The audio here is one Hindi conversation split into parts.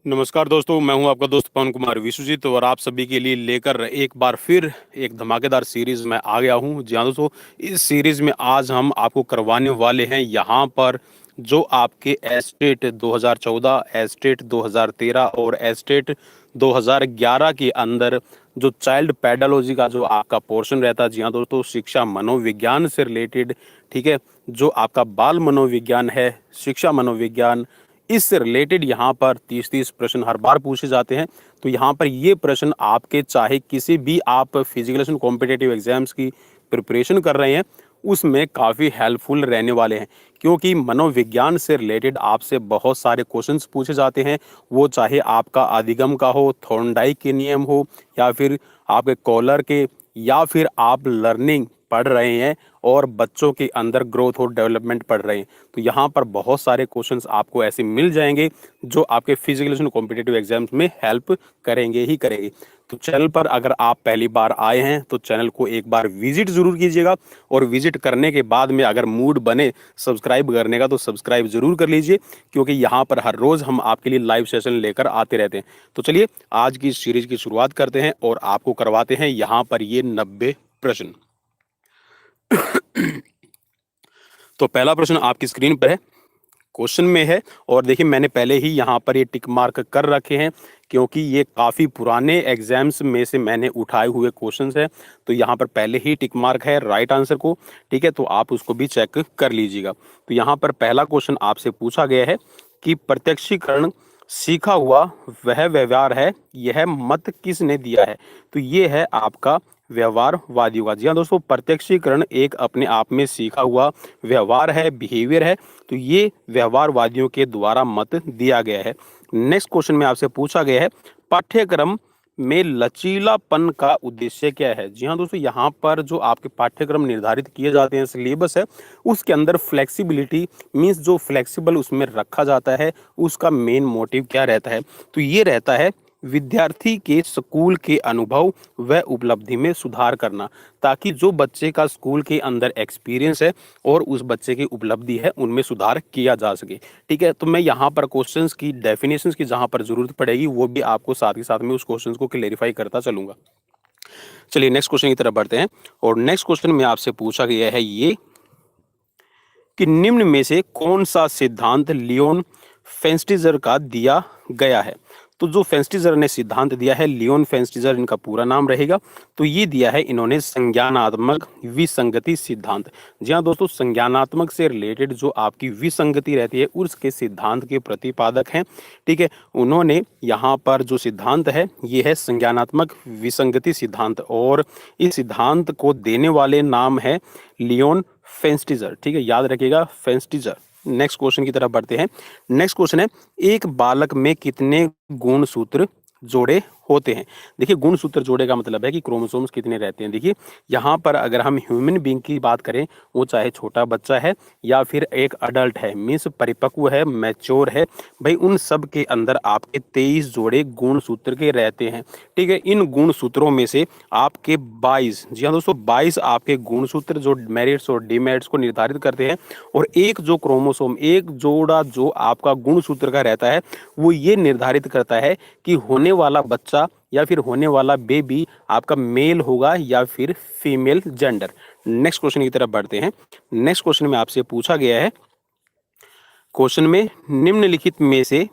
नमस्कार दोस्तों, मैं हूं आपका दोस्त पवन कुमार विश्वजीत और आप सभी के लिए लेकर एक बार फिर एक धमाकेदार सीरीज में आ गया हूं। जी हाँ दोस्तों, इस सीरीज में आज हम आपको करवाने वाले हैं यहां पर जो आपके एस्टेट 2014, एस्टेट 2013 और एस्टेट 2011 के अंदर जो चाइल्ड पेडालॉजी का जो आपका पोर्शन रहता है। जी हाँ दोस्तों, शिक्षा मनोविज्ञान से रिलेटेड, ठीक है, जो आपका बाल मनोविज्ञान है, शिक्षा मनोविज्ञान, इससे रिलेटेड यहाँ पर 30-30 प्रश्न हर बार पूछे जाते हैं। तो यहाँ पर ये प्रश्न आपके चाहे किसी भी आप फिजिकल कॉम्पिटिटिव एग्जाम्स की प्रिपरेशन कर रहे हैं उसमें काफ़ी हेल्पफुल रहने वाले हैं, क्योंकि मनोविज्ञान से रिलेटेड आपसे बहुत सारे क्वेश्चंस पूछे जाते हैं। वो चाहे आपका अधिगम का हो, थॉर्नडाइक के नियम हो, या फिर आपके कॉलर के, या फिर आप लर्निंग पढ़ रहे हैं और बच्चों के अंदर ग्रोथ और डेवलपमेंट पढ़ रहे हैं। तो यहाँ पर बहुत सारे क्वेश्चंस आपको ऐसे मिल जाएंगे जो आपके फिजिकल कॉम्पिटिटिव एग्जाम्स में हेल्प करेंगे ही करेंगे। तो चैनल पर अगर आप पहली बार आए हैं तो चैनल को एक बार विजिट ज़रूर कीजिएगा, और विजिट करने के बाद में अगर मूड बने सब्सक्राइब करने का तो सब्सक्राइब ज़रूर कर लीजिए, क्योंकि यहाँ पर हर रोज़ हम आपके लिए लाइव सेशन लेकर आते रहते हैं। तो चलिए आज की सीरीज की शुरुआत करते हैं और आपको करवाते हैं यहाँ पर ये 90 प्रश्न। तो पहला प्रश्न आपकी स्क्रीन पर है, क्वेश्चन में है, और देखिए मैंने पहले ही यहाँ पर ये टिक मार्क कर रखे हैं क्योंकि ये काफ़ी पुराने एग्जाम्स में से मैंने उठाए हुए क्वेश्चंस हैं। तो यहाँ पर पहले ही टिक मार्क है राइट आंसर को, ठीक है, तो आप उसको भी चेक कर लीजिएगा। तो यहाँ पर पहला क्वेश्चन आपसे पूछा गया है कि प्रत्यक्षीकरण सीखा हुआ वह व्यवहार है, यह मत किसने दिया है। तो ये है आपका व्यवहारवादियों का। जी हाँ दोस्तों, प्रत्यक्षीकरण एक अपने आप में सीखा हुआ व्यवहार है, बिहेवियर है। तो ये व्यवहारवादियों के द्वारा मत दिया गया है। नेक्स्ट क्वेश्चन में आपसे पूछा गया है पाठ्यक्रम में लचीलापन का उद्देश्य क्या है। जी हाँ दोस्तों, यहाँ पर जो आपके पाठ्यक्रम निर्धारित किए जाते हैं, सिलेबस है, उसके अंदर फ्लेक्सिबिलिटी मीन्स जो फ्लेक्सिबल उसमें रखा जाता है, उसका मेन मोटिव क्या रहता है। तो ये रहता है विद्यार्थी के स्कूल के अनुभव व उपलब्धि में सुधार करना, ताकि जो बच्चे का स्कूल के अंदर एक्सपीरियंस है और उस बच्चे की उपलब्धि है उनमें सुधार किया जा सके। ठीक है, तो मैं यहाँ पर क्वेश्चंस की डेफिनेशंस की जहाँ पर जरूरत पड़ेगी वो भी आपको साथ ही साथ में उस क्वेश्चंस को क्लेरिफाई करता चलूंगा। चलिए नेक्स्ट क्वेश्चन की तरफ बढ़ते हैं, और नेक्स्ट क्वेश्चन में आपसे पूछा गया है ये कि निम्न में से कौन सा सिद्धांत लियोन फेस्टिजर का दिया गया है। तो जो फेस्टिजर ने सिद्धांत दिया है, लियोन फेस्टिजर इनका पूरा नाम रहेगा, तो ये दिया है इन्होंने संज्ञानात्मक विसंगति सिद्धांत। जी हाँ दोस्तों, संज्ञानात्मक से रिलेटेड जो आपकी विसंगति रहती है उसके सिद्धांत के प्रतिपादक हैं। ठीक है, उन्होंने यहाँ पर जो सिद्धांत है ये है संज्ञानात्मक विसंगति सिद्धांत, और इस सिद्धांत को देने वाले नाम है लियोन फेस्टिजर। ठीक है, याद रखिएगा फेस्टिजर। नेक्स्ट क्वेश्चन की तरफ बढ़ते हैं। नेक्स्ट क्वेश्चन है एक बालक में कितने गुणसूत्र जोड़े होते हैं। देखिए गुणसूत्र जोड़े का मतलब है कि क्रोमोसोम्स कितने रहते हैं। देखिए यहाँ पर अगर हम ह्यूमन बीइंग की बात करें, वो चाहे छोटा बच्चा है या फिर एक अडल्ट है, मीन्स परिपक्व है, मैच्योर है, भाई उन सब के अंदर आपके 23 जोड़े गुणसूत्र के रहते हैं। ठीक है, इन गुणसूत्रों में से आपके 22, जी हाँ दोस्तों 22 आपके गुणसूत्र जो मेरिट्स और डिमेरिट्स को निर्धारित करते हैं, और एक जो क्रोमोसोम, एक जोड़ा जो आपका गुणसूत्र का रहता है वो ये निर्धारित करता है कि होने वाला बच्चा या फिर होने वाला बेबी आपका मेल होगा या फिर फीमेल जेंडर। नेक्स्ट क्वेश्चन की तरफ बढ़ते हैं। नेक्स्ट क्वेश्चन में आपसे पूछा गया है, क्वेश्चन में निम्नलिखित में से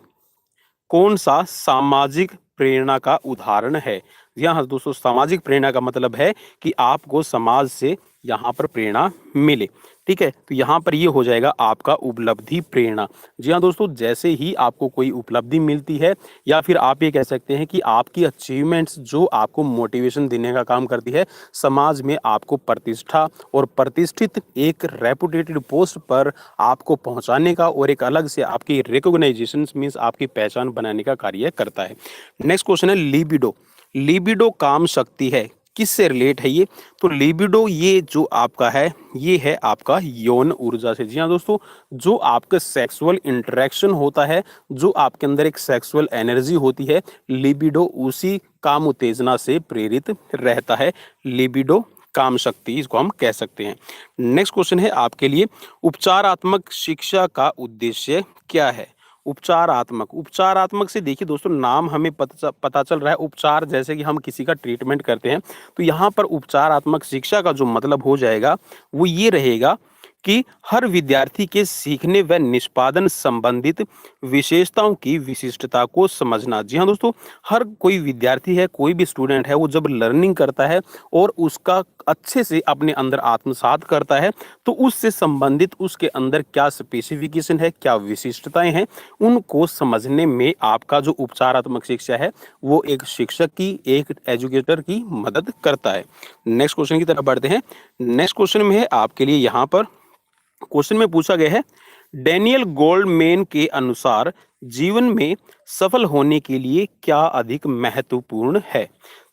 कौन सा सामाजिक प्रेरणा का उदाहरण है। यहाँ दोस्तों सामाजिक प्रेरणा का मतलब है कि आपको समाज से यहाँ पर प्रेरणा मिले। ठीक है, तो यहाँ पर ये हो जाएगा आपका उपलब्धि प्रेरणा। जी हाँ दोस्तों, जैसे ही आपको कोई उपलब्धि मिलती है या फिर आप ये कह सकते हैं कि आपकी अचीवमेंट्स जो आपको मोटिवेशन देने का काम करती है, समाज में आपको प्रतिष्ठा और प्रतिष्ठित एक रेपुटेटेड पोस्ट पर आपको पहुँचाने का और एक अलग से आपकी रिकॉग्नाइजेशन मीन्स आपकी पहचान बनाने का कार्य करता है। नेक्स्ट क्वेश्चन है लिबिडो। लिबिडो काम शक्ति है, किससे रिलेट है ये। तो लिबिडो ये जो आपका है ये है आपका यौन ऊर्जा से। जी हाँ दोस्तों, जो आपका सेक्सुअल इंटरेक्शन होता है, जो आपके अंदर एक सेक्सुअल एनर्जी होती है, लिबिडो उसी काम उत्तेजना से प्रेरित रहता है। लिबिडो काम शक्ति इसको हम कह सकते हैं। नेक्स्ट क्वेश्चन है आपके लिए उपचारात्मक शिक्षा का उद्देश्य क्या है। उपचारात्मक से देखिए दोस्तों, नाम हमें पता चल रहा है उपचार, जैसे कि हम किसी का ट्रीटमेंट करते हैं। तो यहाँ पर उपचारात्मक शिक्षा का जो मतलब हो जाएगा वो ये रहेगा कि हर विद्यार्थी के सीखने व निष्पादन संबंधित विशेषताओं की विशिष्टता को समझना। जी हाँ दोस्तों, हर कोई विद्यार्थी है, कोई भी स्टूडेंट है, वो जब लर्निंग करता है और उसका अच्छे से अपने अंदर आत्मसात करता है, तो उससे संबंधित उसके अंदर क्या स्पेसिफिकेशन है, क्या विशिष्टताएं हैं, उनको समझने में आपका जो उपचारात्मक शिक्षा है वो एक शिक्षक की, एक एजुकेटर की मदद करता है। नेक्स्ट क्वेश्चन की तरफ बढ़ते हैं। नेक्स्ट क्वेश्चन में है आपके लिए, यहाँ पर क्वेश्चन में पूछा गया है, डेनियल गोल्डमैन के अनुसार जीवन में सफल होने के लिए क्या अधिक महत्वपूर्ण है।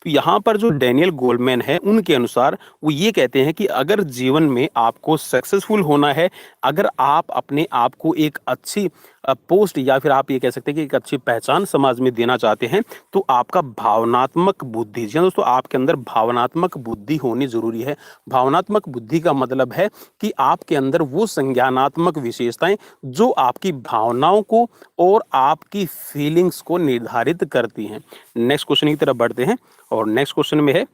तो यहाँ पर जो डेनियल गोल्डमैन है, उनके अनुसार वो ये कहते हैं कि अगर जीवन में आपको सक्सेसफुल होना है, अगर आप अपने आप को एक अच्छी पोस्ट या फिर आप ये कह सकते हैं कि एक अच्छी पहचान समाज में देना चाहते हैं, तो आपका भावनात्मक बुद्धि, जी हाँ दोस्तों, आपके अंदर भावनात्मक बुद्धि होनी जरूरी है। भावनात्मक बुद्धि का मतलब है कि आपके अंदर वो संज्ञानात्मक विशेषताएं जो आपकी भावनाओं को और आपकी फीलिंग्स को निर्धारित करती हैं। नेक्स्ट क्वेश्चन की तरफ बढ़ते हैं और नेक्स्ट क्वेश्चन में है,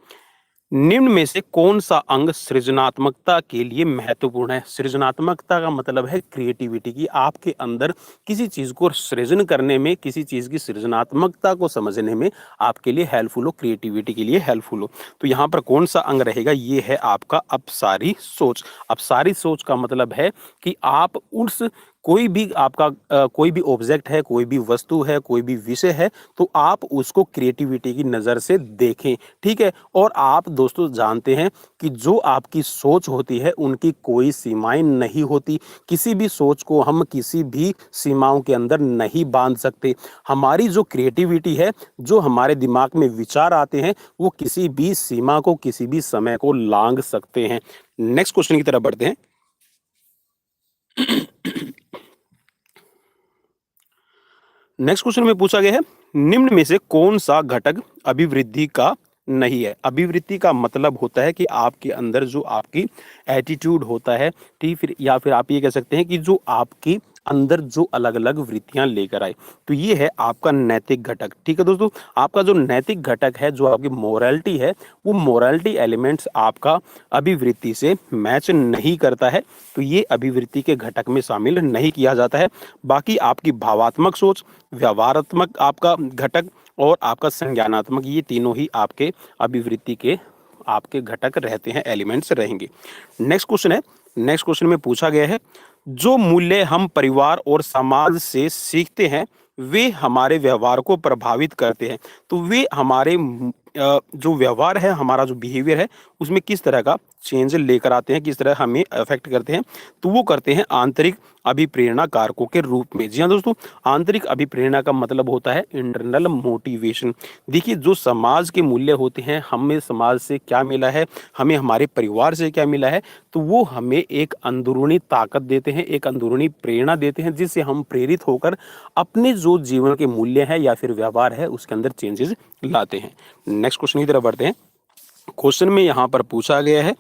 निम्न में से कौन सा अंग सृजनात्मकता के लिए महत्वपूर्ण है। सृजनात्मकता का मतलब है क्रिएटिविटी की, आपके अंदर किसी चीज को सृजन करने में, किसी चीज की सृजनात्मकता को समझने में आपके लिए हेल्पफुल हो, क्रिएटिविटी के लिए हेल्पफुल हो। तो यहाँ पर कौन सा अंग रहेगा, ये है आपका अपसारी सोच। अपसारी सोच का मतलब है कि आप उस कोई भी आपका कोई भी ऑब्जेक्ट है, कोई भी वस्तु है, कोई भी विषय है, तो आप उसको क्रिएटिविटी की नज़र से देखें, ठीक है। और आप दोस्तों जानते हैं कि जो आपकी सोच होती है उनकी कोई सीमाएं नहीं होती, किसी भी सोच को हम किसी भी सीमाओं के अंदर नहीं बांध सकते। हमारी जो क्रिएटिविटी है, जो हमारे दिमाग में विचार आते हैं, वो किसी भी सीमा को, किसी भी समय को लांघ सकते हैं। नेक्स्ट क्वेश्चन की तरफ बढ़ते हैं। नेक्स्ट क्वेश्चन में पूछा गया है, निम्न में से कौन सा घटक अभिवृद्धि का नहीं है। अभिवृत्ति का मतलब होता है कि आपके अंदर जो आपकी एटीट्यूड होता है, ठीक, फिर या फिर आप ये कह सकते हैं कि जो आपकी अंदर जो अलग अलग वृत्तियां लेकर आए, तो ये है आपका नैतिक घटक, ठीक है दोस्तों। आपका जो नैतिक घटक है, जो आपकी मोरालिटी है, वो मोरालिटी एलिमेंट्स आपका अभिवृत्ति से मैच नहीं करता है, तो ये अभिवृत्ति के घटक में शामिल नहीं किया जाता है। बाकी आपकी भावात्मक सोच, व्यवहारात्मक आपका घटक और आपका संज्ञानात्मक, ये तीनों ही आपके अभिवृत्ति के आपके घटक रहते हैं, एलिमेंट्स रहेंगे। नेक्स्ट क्वेश्चन है, नेक्स्ट क्वेश्चन में पूछा गया है, जो मूल्य हम परिवार और समाज से सीखते हैं वे हमारे व्यवहार को प्रभावित करते हैं। तो वे हमारे जो व्यवहार है, हमारा जो बिहेवियर है, उसमें किस तरह का चेंज लेकर आते हैं, किस तरह हमें अफेक्ट करते हैं, तो वो करते हैं आंतरिक अभिप्रेरणा कारकों के रूप में। जी हाँ दोस्तों, आंतरिक अभिप्रेरणा का मतलब होता है इंटरनल मोटिवेशन। देखिए, जो समाज के मूल्य होते हैं, हमें समाज से क्या मिला है, हमें हमारे परिवार से क्या मिला है, तो वो हमें एक अंदरूनी ताकत देते हैं, एक अंदरूनी प्रेरणा देते हैं, जिससे हम प्रेरित होकर अपने जो जीवन के मूल्य है या फिर व्यवहार है उसके अंदर चेंजेस लाते हैं। नेक्स्ट क्वेश्चन की तरफ बढ़ते हैं। क्वेश्चन में यहाँ पर पूछा गया है,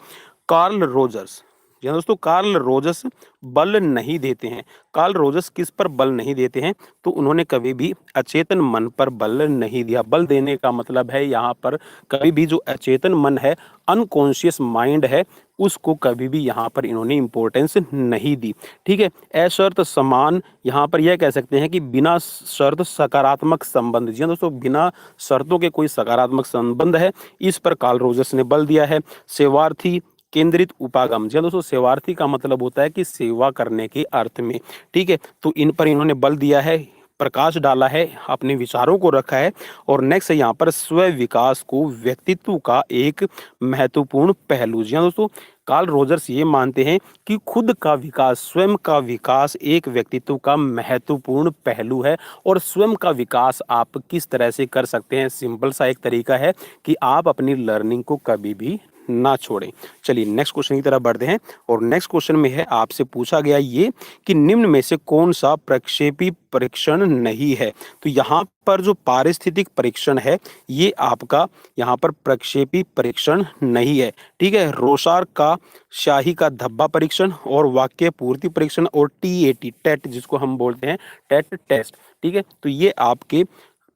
कार्ल रोजर्स, जी हाँ दोस्तों, कार्ल रोजर्स बल नहीं देते हैं। कार्ल रोजर्स किस पर बल नहीं देते हैं, तो उन्होंने कभी भी अचेतन मन पर बल नहीं दिया। बल देने का मतलब है यहाँ पर कभी भी जो अचेतन मन है, अनकॉन्शियस माइंड है, उसको कभी भी यहाँ पर इन्होंने इंपॉर्टेंस नहीं दी, ठीक है। अशर्त समान, यहाँ पर यह कह सकते हैं कि बिना शर्त सकारात्मक संबंध, जी हाँ दोस्तों, बिना शर्तों के कोई सकारात्मक संबंध है, इस पर कार्ल रोजर्स ने बल दिया है। सेवार्थी केंद्रित उपागम, जी हाँ दोस्तों, सेवार्थी का मतलब होता है कि सेवा करने के अर्थ में, ठीक है, तो इन पर इन्होंने बल दिया है, प्रकाश डाला है, अपने विचारों को रखा है। और नेक्स्ट है यहाँ पर स्व विकास को व्यक्तित्व का एक महत्वपूर्ण पहलू। जी हाँ दोस्तों, कार्ल रोजर्स ये मानते हैं कि खुद का विकास, स्वयं का विकास एक व्यक्तित्व का महत्वपूर्ण पहलू है। और स्वयं का विकास आप किस तरह से कर सकते हैं, सिंपल सा एक तरीका है कि आप अपनी लर्निंग को कभी भी ना छोड़ें। चलिए नेक्स्ट क्वेश्चन की तरफ बढ़ते हैं और नेक्स्ट क्वेश्चन में है आपसे पूछा गया ये कि निम्न में से कौन सा प्रक्षेपी परीक्षण नहीं है। तो यहाँ पर जो पारिस्थितिक परीक्षण है ये आपका यहाँ पर प्रक्षेपी परीक्षण नहीं है। ठीक है, रोसार का शाही का धब्बा परीक्षण और वाक्य पूर्ति परीक्षण और टीएटी टेट जिसको हम बोलते हैं टेट टेस्ट, ठीक है, तो ये आपके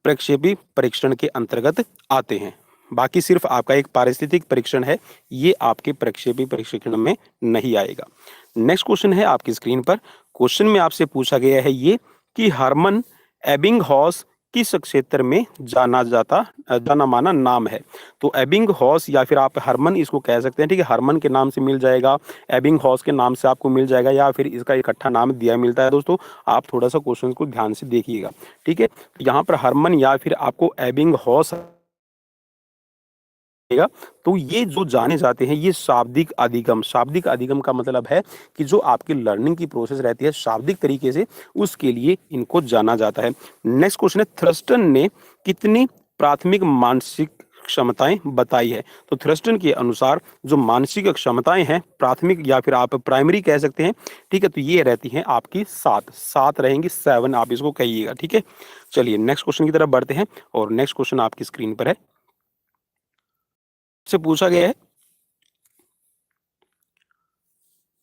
प्रक्षेपी परीक्षण के अंतर्गत आते हैं। बाकी सिर्फ आपका एक पारिस्थितिक परीक्षण है, ये आपके प्रक्षेपी परीक्षण में नहीं आएगा। नेक्स्ट क्वेश्चन है आपकी स्क्रीन पर। क्वेश्चन में आपसे पूछा गया है ये कि हरमन एबिंगहॉस किस क्षेत्र में जाना माना नाम है। तो एबिंगहॉस या फिर आप हरमन इसको कह सकते हैं, ठीक है, हरमन के नाम से मिल जाएगा, एबिंगहॉस के नाम से आपको मिल जाएगा या फिर इसका इकट्ठा नाम दिया मिलता है। दोस्तों आप थोड़ा सा क्वेश्चन को ध्यान से देखिएगा, ठीक है, यहाँ पर हरमन या फिर आपको एबिंगहॉस, तो ये जो जाने जाते हैं ये शाब्दिक अधिगम। शाब्दिक अधिगम का मतलब है कि जो आपकी लर्निंग की प्रोसेस रहती है शाब्दिक तरीके से, उसके लिए इनको जाना जाता है। नेक्स्ट क्वेश्चन है थ्रस्टन ने कितनी प्राथमिक मानसिक क्षमताएं बताई है। तो थ्रस्टन के अनुसार जो मानसिक क्षमताएं हैं प्राथमिक या फिर आप प्राइमरी कह सकते हैं, ठीक है, तो ये रहती हैं आपकी 7 रहेंगी, 7 आप इसको कहिएगा, ठीक है। चलिए नेक्स्ट क्वेश्चन की तरफ बढ़ते हैं और नेक्स्ट क्वेश्चन आपकी स्क्रीन पर है। से पूछा गया है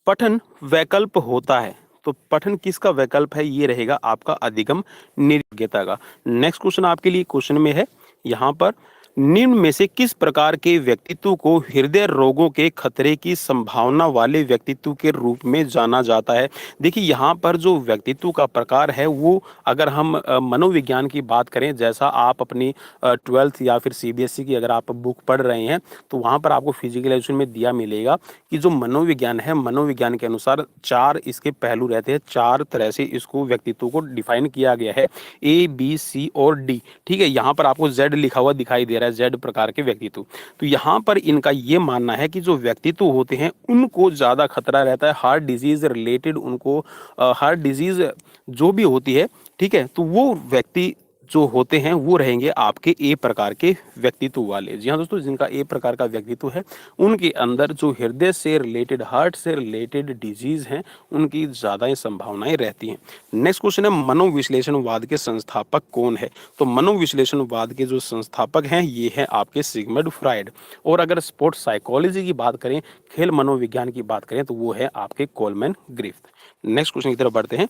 पठन वैकल्प होता है। तो पठन किसका वैकल्प है, ये रहेगा आपका अधिगम निर्ज्ञता का। नेक्स्ट क्वेश्चन आपके लिए क्वेश्चन में है यहाँ पर निम्न में से किस प्रकार के व्यक्तित्व को हृदय रोगों के खतरे की संभावना वाले व्यक्तित्व के रूप में जाना जाता है। देखिए यहाँ पर जो व्यक्तित्व का प्रकार है वो अगर हम मनोविज्ञान की बात करें, जैसा आप अपनी 12th या फिर सीबीएसई की अगर आप बुक पढ़ रहे हैं तो वहाँ पर आपको फिजिकल एजुकेशन में दिया मिलेगा कि जो मनोविज्ञान है, मनोविज्ञान के अनुसार 4 इसके पहलू रहते हैं, 4 तरह से इसको व्यक्तित्व को डिफाइन किया गया है, A, B, C और D, ठीक है। यहाँ पर आपको Z लिखा हुआ दिखाई दे रहा है, Z प्रकार के व्यक्तित्व। तो यहाँ पर इनका ये मानना है कि जो व्यक्तित्व होते हैं उनको ज़्यादा खतरा रहता है हार्ट डिजीज रिलेटेड, उनको हार्ट डिजीज जो भी होती है, ठीक है, तो वो व्यक्ति जो होते हैं वो रहेंगे आपके ए प्रकार के व्यक्तित्व वाले। जी हाँ दोस्तों, जिनका ए प्रकार का व्यक्तित्व है उनके अंदर जो हृदय से रिलेटेड, हार्ट से रिलेटेड डिजीज हैं उनकी ज़्यादा संभावनाएं रहती हैं। नेक्स्ट क्वेश्चन है मनोविश्लेषणवाद के संस्थापक कौन है। तो मनोविश्लेषणवाद के जो संस्थापक हैं ये हैं आपके सिगमंड फ्राइड। और अगर स्पोर्ट्स साइकोलॉजी की बात करें, खेल मनोविज्ञान की बात करें, तो वो है आपके कोलमैन ग्रिफ्थ। नेक्स्ट क्वेश्चन की तरफ बढ़ते हैं।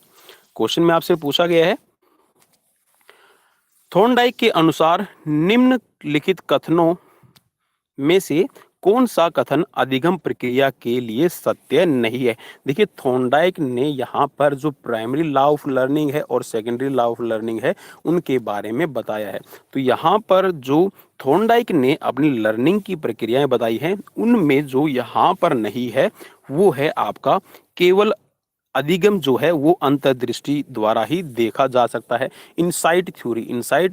क्वेश्चन में आपसे पूछा गया है थॉर्नडाइक के अनुसार निम्नलिखित कथनों में से कौन सा कथन अधिगम प्रक्रिया के लिए सत्य नहीं है। देखिए थॉर्नडाइक ने यहाँ पर जो प्राइमरी लॉ ऑफ लर्निंग है और सेकेंडरी लॉ ऑफ लर्निंग है उनके बारे में बताया है। तो यहाँ पर जो थॉर्नडाइक ने अपनी लर्निंग की प्रक्रियाएं बताई हैं उनमें जो यहाँ पर नहीं है वो है आपका केवल अधिगम जो है वो अंतर्दृष्टि द्वारा ही देखा जा सकता है। इनसाइट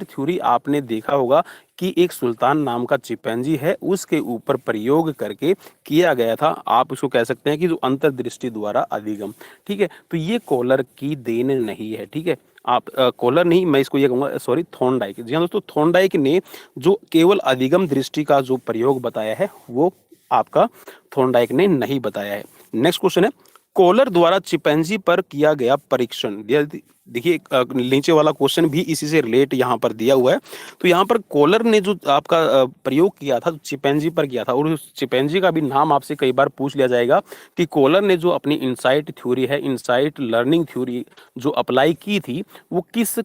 थ्योरी आपने देखा होगा कि एक सुल्तान नाम का चिंपैंजी है, उसके ऊपर प्रयोग करके किया गया था। आप उसको कह सकते हैं कि जो अंतर्दृष्टि द्वारा अधिगम, ठीक है, तो ये कॉलर की देन नहीं है, ठीक है। आप कॉलर नहीं, मैं इसको ये कहूँगा, सॉरी, थॉर्नडाइक। जी हाँ दोस्तों, थॉर्नडाइक ने जो केवल अधिगम दृष्टि का जो प्रयोग बताया है वो आपका थॉर्नडाइक ने नहीं बताया है। नेक्स्ट क्वेश्चन है कॉलर द्वारा चिंपैंजी पर किया गया परीक्षण। देखिए नीचे वाला क्वेश्चन भी इसी से रिलेट यहाँ पर दिया हुआ है। तो यहाँ पर कॉलर ने जो आपका प्रयोग किया था चिंपैंजी पर किया था, और उस चिंपैंजी का भी नाम आपसे कई बार पूछ लिया जाएगा कि कॉलर ने जो अपनी इनसाइट थ्योरी है, इनसाइट लर्निंग थ्योरी जो अप्लाई की थी वो किस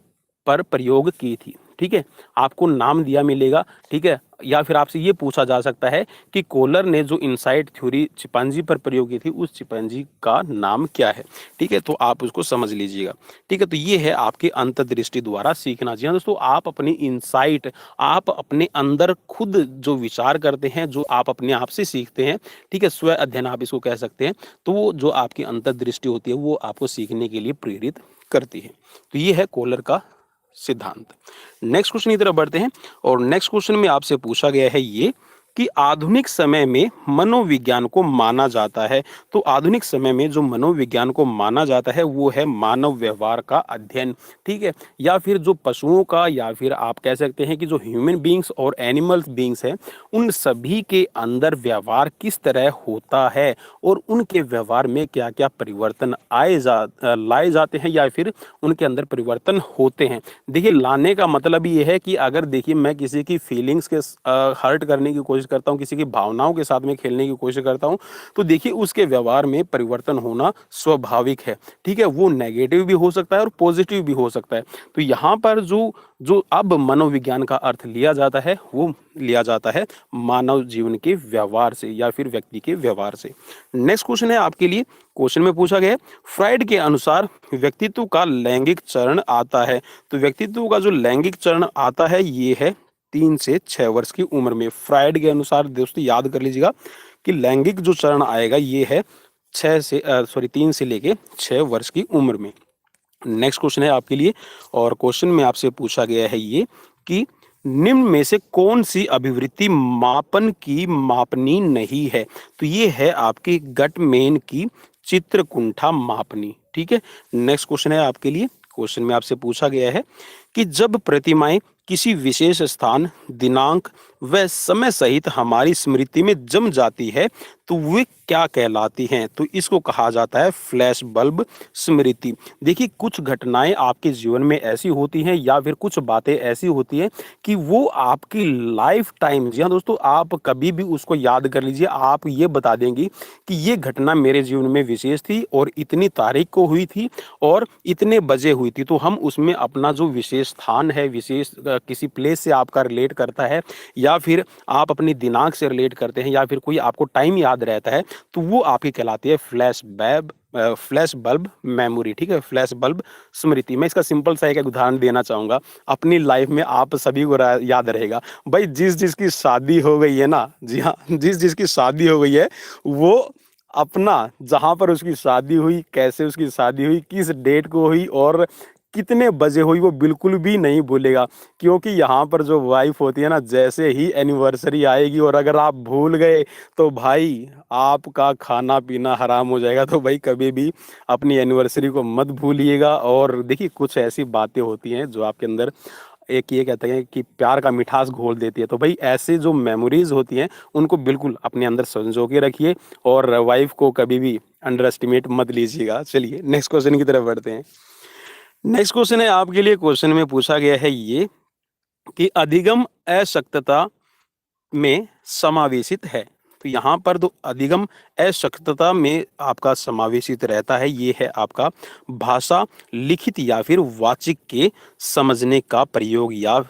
पर प्रयोग की थी, ठीक है, आपको नाम दिया मिलेगा, ठीक है। या फिर आपसे ये पूछा जा सकता है कि कॉलर ने जो इनसाइट थ्योरी चिंपैंजी पर प्रयोग की थी उस चिंपैंजी का नाम क्या है, ठीक है, तो आप उसको समझ लीजिएगा, ठीक है। तो ये है आपके अंतर्दृष्टि द्वारा सीखना। जी हाँ दोस्तों, आप अपनी इनसाइट, आप अपने अंदर खुद जो विचार करते हैं, जो आप अपने आप से सीखते हैं, ठीक है, स्व अध्ययन आप इसको कह सकते हैं, तो वो जो आपकी अंतर्दृष्टि होती है वो आपको सीखने के लिए प्रेरित करती है। तो ये है कॉलर का सिद्धांत। नेक्स्ट क्वेश्चन की तरफ बढ़ते हैं और नेक्स्ट क्वेश्चन में आपसे पूछा गया है ये कि आधुनिक समय में मनोविज्ञान को माना जाता है। तो आधुनिक समय में जो मनोविज्ञान को माना जाता है वो है मानव व्यवहार का अध्ययन, ठीक है? या फिर जो पशुओं का, या फिर आप कह सकते हैं कि जो ह्यूमन बीइंग्स और एनिमल्स बीइंग्स हैं, उन सभी के अंदर व्यवहार किस तरह होता है और उनके व्यवहार में क्या-क्या परिवर्तन लाए जाते हैं या फिर उनके अंदर परिवर्तन होते हैं। देखिए, लाने का मतलब ये है कि अगर देखिए मैं किसी की फीलिंग्स के हर्ट करने की कोशिश करता हूँ, किसी की भावनाओं के साथ में खेलने की कोशिश करता हूँ, तो देखिए उसके व्यवहार में परिवर्तन होना स्वाभाविक है, ठीक है? वो नेगेटिव भी हो सकता है और पॉजिटिव भी हो सकता है। तो यहाँ पर जो जो अब मनोविज्ञान का अर्थ लिया जाता है, वो लिया जाता है मानव जीवन के व्यवहार से या फिर व्यक्ति के व्यवहार से। नेक्स्ट क्वेश्चन है आपके लिए, क्वेश्चन में पूछा गया है, फ्राइड के अनुसार व्यक्तित्व का लैंगिक चरण आता है। तो व्यक्तित्व का जो लैंगिक चरण आता है ये है 3 से 6 वर्ष की उम्र में। फ्राइड के अनुसार दोस्तों याद कर लीजिएगा कि लैंगिक जो चरण आएगा ये है 3 से लेके 6 वर्ष की उम्र में। नेक्स्ट क्वेश्चन है आपके लिए, और क्वेश्चन में आपसे पूछा गया है ये कि निम्न में से कौन सी अभिवृत्ति मापन की मापनी नहीं है? तो ये है आपकी गटमेन की चित्रकुंठा मापनी, ठीक है? नेक्स्ट क्वेश्चन है आपके लिए, क्वेश्चन में आपसे पूछा गया है कि जब प्रतिमाएं किसी विशेष स्थान, दिनांक व समय सहित हमारी स्मृति में जम जाती है तो वे क्या कहलाती हैं? तो इसको कहा जाता है फ्लैश बल्ब स्मृति। देखिए, कुछ घटनाएं आपके जीवन में ऐसी होती हैं या फिर कुछ बातें ऐसी होती हैं कि वो आपकी लाइफ टाइम, जी हाँ दोस्तों, आप कभी भी उसको याद कर लीजिए, आप ये बता देंगी कि ये घटना मेरे जीवन में विशेष थी और इतनी तारीख को हुई थी और इतने बजे हुई थी। तो हम उसमें अपना जो विशेष स्थान है, विशेष किसी प्लेस से आपका रिलेट करता है, या फिर आप अपनी दिनांक से रिलेट करते हैं, या फिर कोई आपको टाइम याद रहता है, तो वो आपकी कहलाती है फ्लैश बल्ब मेमोरी, ठीक है? फ्लैश बल्ब स्मृति। मैं इसका सिंपल सा एक उदाहरण देना चाहूंगा, अपनी लाइफ में आप सभी को याद रहेगा भाई, जिस जिसकी शादी हो गई है ना, जी हाँ, जिस जिसकी शादी हो गई है वो अपना, जहां पर उसकी शादी हुई, कैसे उसकी शादी हुई, किस डेट को हुई और कितने बजे हुई, वो बिल्कुल भी नहीं भूलेगा। क्योंकि यहाँ पर जो वाइफ होती है ना, जैसे ही एनिवर्सरी आएगी और अगर आप भूल गए तो भाई आपका खाना पीना हराम हो जाएगा। तो भाई कभी भी अपनी एनिवर्सरी को मत भूलिएगा। और देखिए, कुछ ऐसी बातें होती हैं जो आपके अंदर एक ये कहते हैं कि प्यार का मिठास घोल देती है। तो भाई ऐसे जो मेमोरीज होती हैं उनको बिल्कुल अपने अंदर संजो के रखिए और वाइफ को कभी भी अंडर एस्टिमेट मत लीजिएगा। चलिए नेक्स्ट क्वेश्चन की तरफ बढ़ते हैं। नेक्स्ट क्वेश्चन है आपके लिए, क्वेश्चन में पूछा गया है ये कि अधिगम अशक्तता में समावेशित है। तो यहाँ पर तो अधिगम अशक्तता में आपका समावेशित रहता है, ये है आपका भाषा, लिखित या फिर वाचिक के समझने का प्रयोग या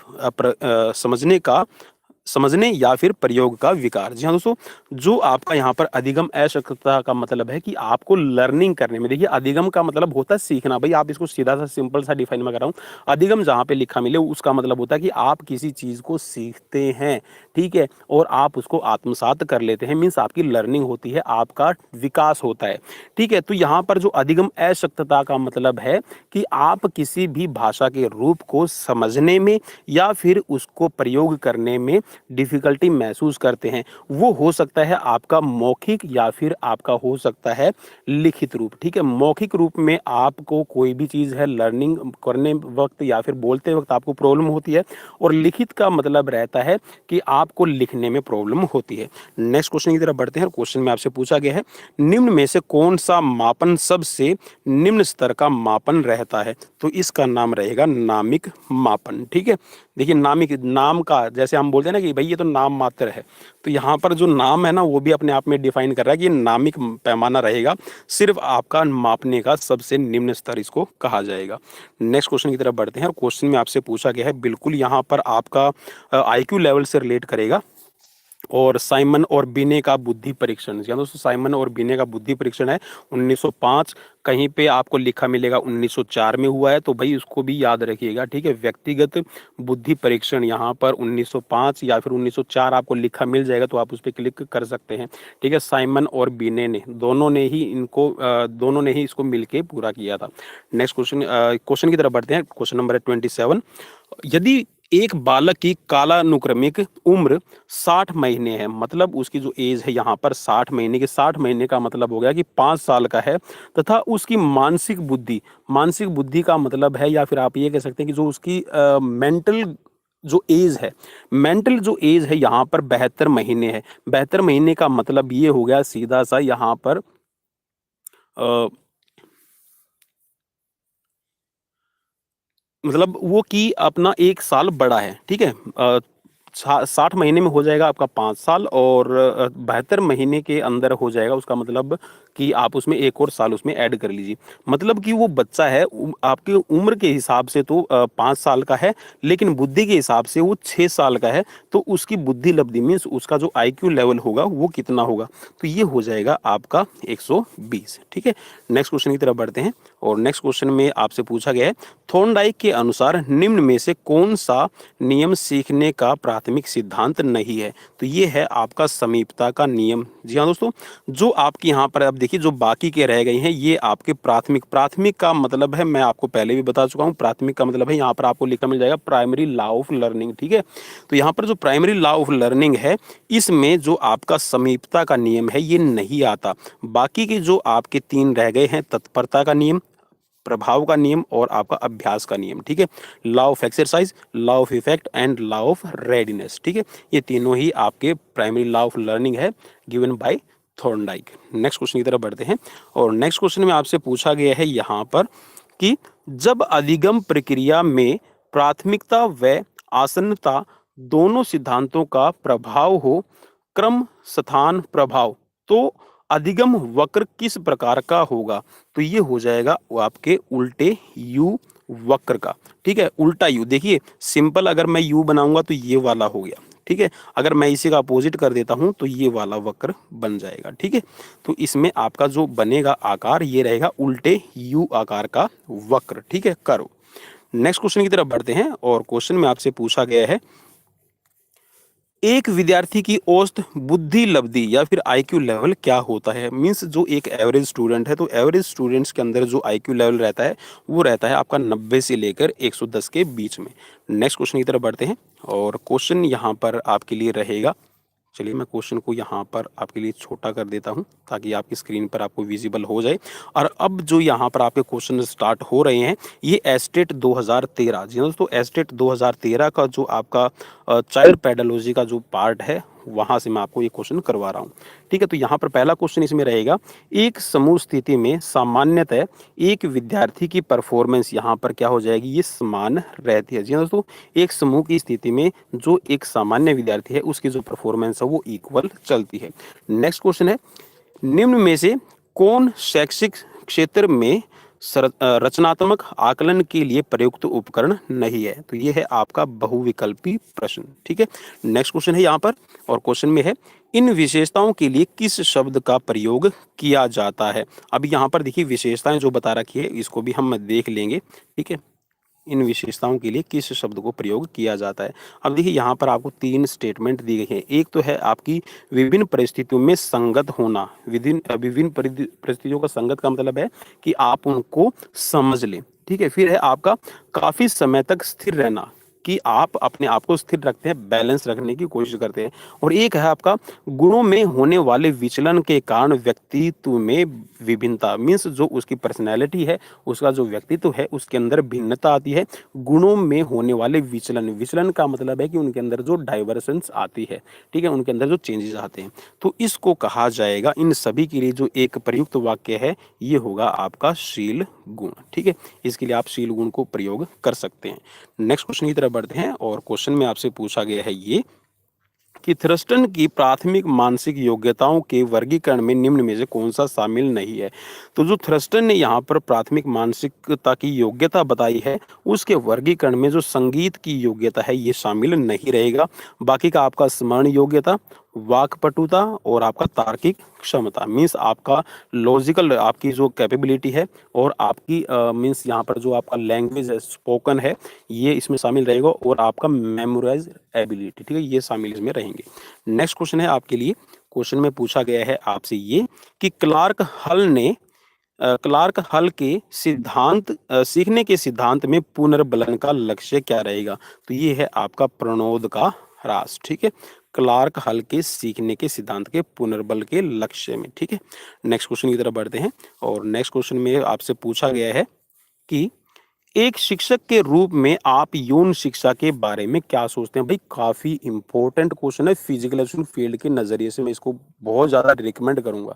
समझने या फिर प्रयोग का विकार। जी हाँ दोस्तों, जो आपका यहाँ पर अधिगम अशक्तता का मतलब है कि आपको लर्निंग करने में, देखिए अधिगम का मतलब होता है सीखना। भाई आप इसको सीधा सा सिंपल सा डिफाइन में कर रहा हूँ। अधिगम जहाँ पे लिखा मिले उसका मतलब होता है कि आप किसी चीज को सीखते हैं, ठीक है, और आप उसको आत्मसात कर लेते हैं, मीन्स आपकी लर्निंग होती है, आपका विकास होता है, ठीक है। तो यहाँ पर जो अधिगम अशक्तता का मतलब है कि आप किसी भी भाषा के रूप को समझने में या फिर उसको प्रयोग करने में डिफिकल्टी महसूस करते हैं। वो हो सकता है आपका मौखिक या फिर आपका हो सकता है लिखित रूप, ठीक है। मौखिक रूप में आपको कोई भी चीज है लर्निंग करने वक्त या फिर बोलते वक्त आपको प्रॉब्लम होती है, और लिखित का मतलब रहता है कि आपको लिखने में प्रॉब्लम होती है। नेक्स्ट क्वेश्चन की तरफ बढ़ते हैं। क्वेश्चन में आपसे पूछा गया है, निम्न में से कौन सा मापन सबसे निम्न स्तर का मापन रहता है? तो इसका नाम रहेगा नामिक मापन, ठीक है। देखिए नामिक, नाम का जैसे हम बोलते हैं ना कि भाई ये तो नाम मात्र है, तो यहाँ पर जो नाम है ना वो भी अपने आप में डिफाइन कर रहा है कि नामिक पैमाना रहेगा, सिर्फ आपका मापने का सबसे निम्न स्तर इसको कहा जाएगा। नेक्स्ट क्वेश्चन की तरफ बढ़ते हैं, और क्वेश्चन में आपसे पूछा गया है, बिल्कुल यहाँ पर आपका आईक्यू लेवल से रिलेट करेगा, और साइमन और बिने का बुद्धि परीक्षण। या दोस्तों साइमन और बिने का बुद्धि परीक्षण है 1905, कहीं पे आपको लिखा मिलेगा 1904 में हुआ है, तो भाई उसको भी याद रखिएगा, ठीक है। व्यक्तिगत बुद्धि परीक्षण यहाँ पर 1905 या फिर 1904 आपको लिखा मिल जाएगा, तो आप उस पर क्लिक कर सकते हैं, ठीक है। साइमन और बिने ने दोनों ने ही इसको मिलके पूरा किया था। नेक्स्ट क्वेश्चन की तरफ बढ़ते हैं। क्वेश्चन नंबर 27, यदि एक बालक की कालानुक्रमिक उम्र 60 महीने है, मतलब उसकी जो एज है यहाँ पर 60 महीने की, 60 महीने का मतलब हो गया कि 5 साल का है, तथा उसकी मानसिक बुद्धि का मतलब है, या फिर आप ये कह सकते हैं कि जो उसकी मेंटल जो एज है यहाँ पर 72 महीने है। 72 महीने का मतलब ये हो गया सीधा सा यहाँ पर अ, मतलब वो कि अपना 1 साल बड़ा है, ठीक है? 60 महीने में हो जाएगा आपका 5 साल, और 72 महीने के अंदर हो जाएगा, उसका मतलब कि आप उसमें 1 और साल उसमें ऐड कर लीजिए। मतलब कि वो बच्चा है, आपकी उम्र के हिसाब से तो 5 साल का है, लेकिन बुद्धि के हिसाब से वो 6 साल का है, तो उसकी बुद्धि लब्धि मीन्स उसका जो आईक्यू लेवल होगा वो कितना होगा? तो ये हो जाएगा आपका 120, ठीक है? नेक्स्ट क्वेश्चन की तरफ बढ़ते हैं, और नेक्स्ट क्वेश्चन में आपसे पूछा गया है, थॉर्नडाइक के अनुसार निम्न में से कौन सा नियम सीखने का प्राथमिक सिद्धांत नहीं है? तो ये है आपका समीपता का नियम। जी हाँ दोस्तों, जो आपके यहाँ पर आप देखिए जो बाकी के रह गए हैं ये आपके प्राथमिक का मतलब है, मैं आपको पहले भी बता चुका हूँ, प्राथमिक का मतलब है यहाँ पर आपको लिखा मिल जाएगा प्राइमरी लॉ ऑफ लर्निंग, ठीक है? तो यहाँ पर जो प्राइमरी लॉ ऑफ लर्निंग है, इसमें जो आपका समीपता का नियम है ये नहीं आता। बाकी के जो आपके 3 रह गए हैं, तत्परता का नियम, प्रभाव का नियम और आपका अभ्यास का नियम, ठीक है? Law of exercise, law of effect and law of readiness, ठीक है? ये तीनों ही आपके प्राइमरी लॉ ऑफ लर्निंग है, given by Thorndike. Next question की तरफ बढ़ते हैं, और नेक्स्ट क्वेश्चन में आपसे पूछा गया है यहाँ पर कि जब अधिगम प्रक्रिया में प्राथमिकता व आसन्नता दोनों सिद्धांतों का प्रभाव हो, क्रम स्थान प्रभाव, तो अधिगम वक्र किस प्रकार का होगा? तो ये हो जाएगा वो आपके उल्टे यू वक्र का, ठीक है? उल्टा यू, देखिए सिंपल अगर मैं यू बनाऊंगा तो ये वाला हो गया, ठीक है? अगर मैं इसी का अपोजिट कर देता हूं तो ये वाला वक्र बन जाएगा, ठीक है? तो इसमें आपका जो बनेगा आकार ये रहेगा उल्टे यू आकार का वक्र, ठीक है? करो। नेक्स्ट क्वेश्चन की तरफ बढ़ते हैं, और क्वेश्चन में आपसे पूछा गया है, एक विद्यार्थी की औसत बुद्धि लब्धि या फिर आईक्यू लेवल क्या होता है? मीन्स जो एक एवरेज स्टूडेंट है, तो एवरेज स्टूडेंट्स के अंदर जो आईक्यू लेवल रहता है वो रहता है आपका 90 से लेकर 110 के बीच में। नेक्स्ट क्वेश्चन की तरफ बढ़ते हैं, और क्वेश्चन यहाँ पर आपके लिए रहेगा, चलिए मैं क्वेश्चन को यहाँ पर आपके लिए छोटा कर देता हूँ ताकि आपकी स्क्रीन पर आपको विजिबल हो जाए। और अब जो यहाँ पर आपके क्वेश्चन स्टार्ट हो रहे हैं, ये एस्टेट 2013, जी दोस्तों, एस्टेट 2013 का जो आपका चाइल्ड पेडालॉजी का जो पार्ट है वहाँ से मैं आपको ये क्वेश्चन करवा रहा हूँ, ठीक है? तो यहाँ पर पहला क्वेश्चन इसमें रहेगा, एक समूह स्थिति में सामान्यतः एक विद्यार्थी की परफॉर्मेंस यहाँ पर क्या हो जाएगी? ये समान रहती है। जी हाँ दोस्तों, एक समूह की स्थिति में जो एक सामान्य विद्यार्थी है उसकी जो परफॉर्मेंस है वो इक्वल चलती है। नेक्स्ट क्वेश्चन है, निम्न में से कौन शैक्षिक क्षेत्र में रचनात्मक आकलन के लिए प्रयुक्त उपकरण नहीं है? तो ये है आपका बहुविकल्पी प्रश्न, ठीक है? नेक्स्ट क्वेश्चन है यहाँ पर, और क्वेश्चन में है, इन विशेषताओं के लिए किस शब्द का प्रयोग किया जाता है? अब यहाँ पर देखिए विशेषताएं जो बता रखी है इसको भी हम देख लेंगे, ठीक है? इन विशेषताओं के लिए किस शब्द को प्रयोग किया जाता है? अब देखिए यहाँ पर आपको 3 स्टेटमेंट दी गई हैं। एक तो है आपकी विभिन्न परिस्थितियों में संगत होना, विभिन्न परिस्थितियों का संगत का मतलब है कि आप उनको समझ लें, ठीक है? फिर है आपका काफी समय तक स्थिर रहना, कि आप अपने आप को स्थिर रखते हैं, बैलेंस रखने की कोशिश करते हैं। और एक है आपका गुणों में होने वाले विचलन के कारण व्यक्तित्व में विभिन्नता, मीन्स जो उसकी पर्सनैलिटी है, उसका जो व्यक्तित्व है उसके अंदर भिन्नता आती है। गुणों में होने वाले विचलन, विचलन का मतलब है कि उनके अंदर जो डाइवर्सेंस आती है, ठीक है? उनके अंदर जो चेंजेस आते हैं, तो इसको कहा जाएगा, इन सभी के लिए जो एक प्रयुक्त वाक्य है ये होगा आपका शील गुण, ठीक है? इसके लिए आप शील गुण को प्रयोग कर सकते हैं। नेक्स्ट क्वेश्चन की तरफ बढ़ते हैं, और क्वेश्चन में आपसे पूछा गया है ये कि थ्रस्टन की प्राथमिक मानसिक योग्यताओं के वर्गीकरण में निम्न में से कौन सा शामिल नहीं है? तो जो थ्रस्टन ने यहाँ पर प्राथमिक मानसिकता की योग्यता बताई है उसके वर्गीकरण में जो संगीत की योग्यता है ये शामिल नहीं रहेगा। बाकी का आपका स्मरण योग्यता, वाक्पटुता और आपका तार्किक क्षमता, मीन्स आपका लॉजिकल आपकी जो कैपेबिलिटी है, और आपकी मीन्स यहाँ पर जो आपका लैंग्वेज है स्पोकन है ये इसमें शामिल रहेगा, और आपका मेमोराइज एबिलिटी, ठीक है? ये शामिल इसमें रहेंगे। नेक्स्ट क्वेश्चन है आपके लिए, क्वेश्चन में पूछा गया है आपसे ये कि क्लार्क हल ने क्लार्क हल के सिद्धांत सीखने के सिद्धांत में पुनर्बलन का लक्ष्य क्या रहेगा? तो ये है आपका प्रणोद का ह्रास, ठीक है? क्लार्क हल के सीखने के सिद्धांत के पुनर्बल के लक्ष्य में, ठीक है? नेक्स्ट क्वेश्चन की तरफ बढ़ते हैं और नेक्स्ट क्वेश्चन में आपसे पूछा गया है कि एक शिक्षक के रूप में आप यौन शिक्षा के बारे में क्या सोचते हैं? भाई काफ़ी इम्पोर्टेंट क्वेश्चन है, फिजिकल एजुकेशन फील्ड के नज़रिए से मैं इसको बहुत ज़्यादा रिकमेंड करूँगा।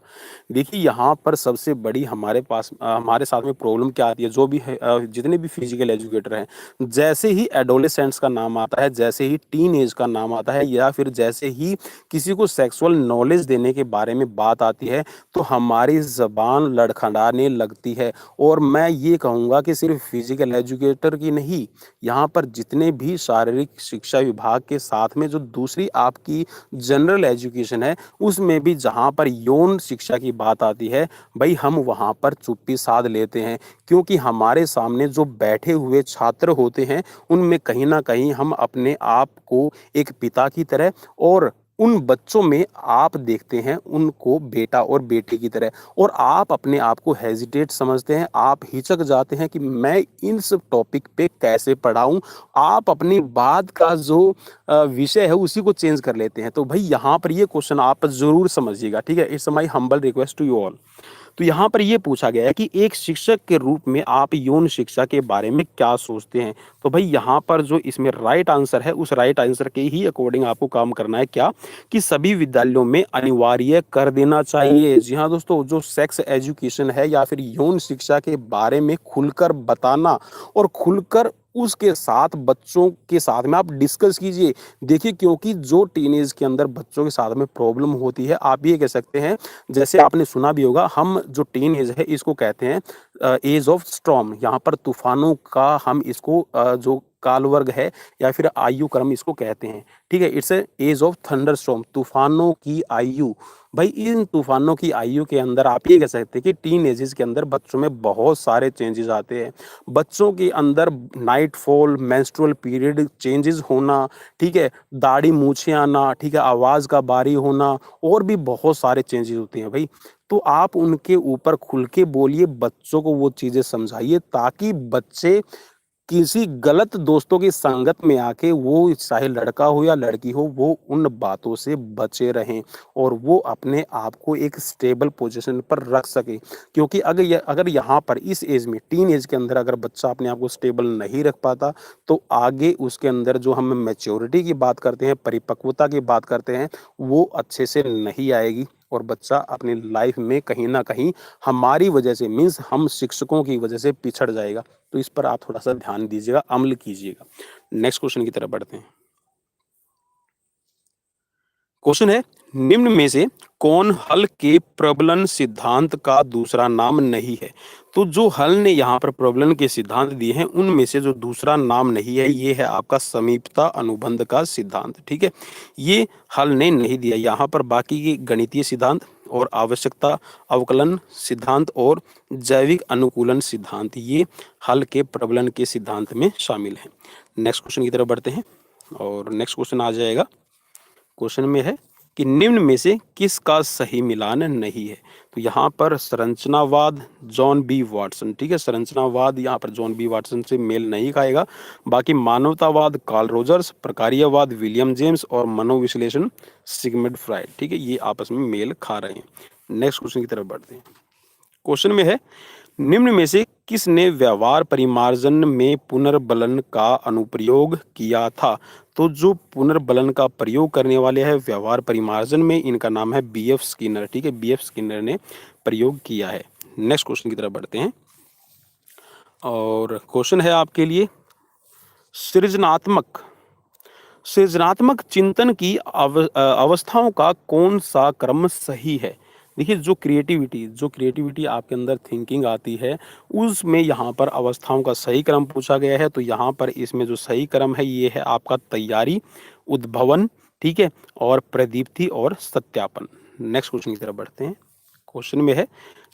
देखिए यहाँ पर सबसे बड़ी हमारे पास हमारे साथ में प्रॉब्लम क्या आती है, जो भी है जितने भी फिजिकल एजुकेटर हैं, जैसे ही एडोलेसेंट्स का नाम आता है, जैसे ही टीन एज का नाम आता है या फिर जैसे ही किसी को सेक्सुअल नॉलेज देने के बारे में बात आती है, तो हमारी ज़बान लड़खड़ाने लगती है। और मैं ये कहूँगा कि सिर्फ फिजिकल एजुकेटर की नहीं, यहाँ पर जितने भी शारीरिक शिक्षा विभाग के साथ में जो दूसरी आपकी जनरल एजुकेशन है, उसमें भी जहाँ पर यौन शिक्षा की बात आती है, भाई हम वहाँ पर चुप्पी साध लेते हैं, क्योंकि हमारे सामने जो बैठे हुए छात्र होते हैं, उनमें कहीं न कहीं हम अपने आप को एक पिता की तरह और उन बच्चों में आप देखते हैं उनको बेटा और बेटी की तरह, और आप अपने आप को हेजिटेट समझते हैं, आप हिचक जाते हैं कि मैं इस टॉपिक पे कैसे पढ़ाऊँ। आप अपनी बात का जो विषय है उसी को चेंज कर लेते हैं। तो भाई यहाँ पर ये क्वेश्चन आप ज़रूर समझिएगा, ठीक है? It's my humble request to you all. तो यहाँ पर ये पूछा गया है कि एक शिक्षक के रूप में आप यौन शिक्षा के बारे में क्या सोचते हैं? तो भाई यहाँ पर जो इसमें राइट आंसर है, उस राइट आंसर के ही अकॉर्डिंग आपको काम करना है। क्या? कि सभी विद्यालयों में अनिवार्य कर देना चाहिए। जी हाँ दोस्तों, जो सेक्स एजुकेशन है या फिर यौन शिक्षा के बारे में खुलकर बताना और खुलकर उसके साथ बच्चों के साथ में आप डिस्कस कीजिए। देखिए क्योंकि जो टीनेज के अंदर बच्चों के साथ में प्रॉब्लम होती है, आप ये कह सकते हैं, जैसे आपने सुना भी होगा, हम जो टीनेज है इसको कहते हैं एज ऑफ स्टॉर्म। यहाँ पर तूफानों का हम इसको जो काल वर्ग है या फिर आयु क्रम इसको कहते हैं, ठीक है? It's age of thunder storm, तूफानों की आयु। भाई इन तूफानों की आयु के अंदर आप ये कह सकते हैं कि टीन एजेस के अंदर बच्चों में बहुत सारे चेंजेस आते हैं। बच्चों के अंदर night fall, menstrual period changes होना, ठीक है? दाढ़ी मूछें आना, ठीक है? आवाज़ का बारी होना, और भी बहुत सारे चेंजेस होते हैं भाई। तो आप उनके ऊपर खुल के बोलिए, बच्चों को वो चीज़ें समझाइए, ताकि बच्चे किसी गलत दोस्तों की संगत में आके, वो चाहे लड़का हो या लड़की हो, वो उन बातों से बचे रहें और वो अपने आप को एक स्टेबल पोजीशन पर रख सके। क्योंकि अगर यहाँ पर इस एज में, टीन एज के अंदर अगर बच्चा अपने आप को स्टेबल नहीं रख पाता, तो आगे उसके अंदर जो हम मैच्योरिटी की बात करते हैं, परिपक्वता की बात करते हैं, वो अच्छे से नहीं आएगी और बच्चा अपनी लाइफ में कहीं न कहीं हमारी वजह से, मीन्स हम शिक्षकों की वजह से पिछड़ जाएगा। तो इस पर आप थोड़ा-सा ध्यान दीजिएगा, अमल कीजिएगा। नेक्स्ट क्वेश्चन की तरफ बढ़ते हैं। क्वेश्चन है, निम्न में से कौन हल के प्रबलन सिद्धांत का दूसरा नाम नहीं है? तो जो हल ने यहाँ पर प्रबलन के सिद्धांत दिए हैं, उनमें से जो दूसरा नाम नहीं है, ये है आपका समीपता अनुबंध का सिद्धांत, ठीक है? ये हल ने नहीं दिया। यहाँ पर बाकी के गणितीय सिद्धांत और आवश्यकता अवकलन सिद्धांत और जैविक अनुकूलन सिद्धांत, ये हल के प्रबलन के सिद्धांत में शामिल हैं। नेक्स्ट क्वेश्चन की तरफ बढ़ते हैं और नेक्स्ट क्वेश्चन आ जाएगा। क्वेश्चन में है कि निम्न में से किसका सही मिलान नहीं है? तो यहाँ पर संरचनावाद जॉन बी वाटसन, ठीक है? संरचनावाद यहाँ पर जॉन बी वाटसन से मेल नहीं खाएगा। बाकी मानवतावाद कार्ल रोजर्स, प्रकार्यवाद विलियम जेम्स और मनोविश्लेषण सिगमंड फ्राइड, ठीक है? ये आपस में मेल खा रहे हैं। नेक्स्ट क्वेश्चन की तरफ बढ़ते हैं। क्वेश्चन में है, निम्न में से किसने व्यवहार परिमार्जन में पुनर्बलन का अनुप्रयोग किया था? तो जो पुनर्बलन का प्रयोग करने वाले हैं व्यवहार परिमार्जन में, इनका नाम है बीएफ स्किनर, ठीक है? बीएफ स्किनर ने प्रयोग किया है। नेक्स्ट क्वेश्चन की तरफ बढ़ते हैं और क्वेश्चन है आपके लिए, सृजनात्मक सृजनात्मक चिंतन की अवस्थाओं का कौन सा क्रम सही है? देखिए जो क्रिएटिविटी आपके अंदर थिंकिंग आती है, उसमें यहाँ पर अवस्थाओं का सही क्रम पूछा गया है। तो यहाँ पर इसमें जो सही क्रम है, ये है आपका तैयारी, उद्भवन, ठीक है? और प्रदीप्ति और सत्यापन। नेक्स्ट क्वेश्चन की तरफ बढ़ते हैं। क्वेश्चन में है,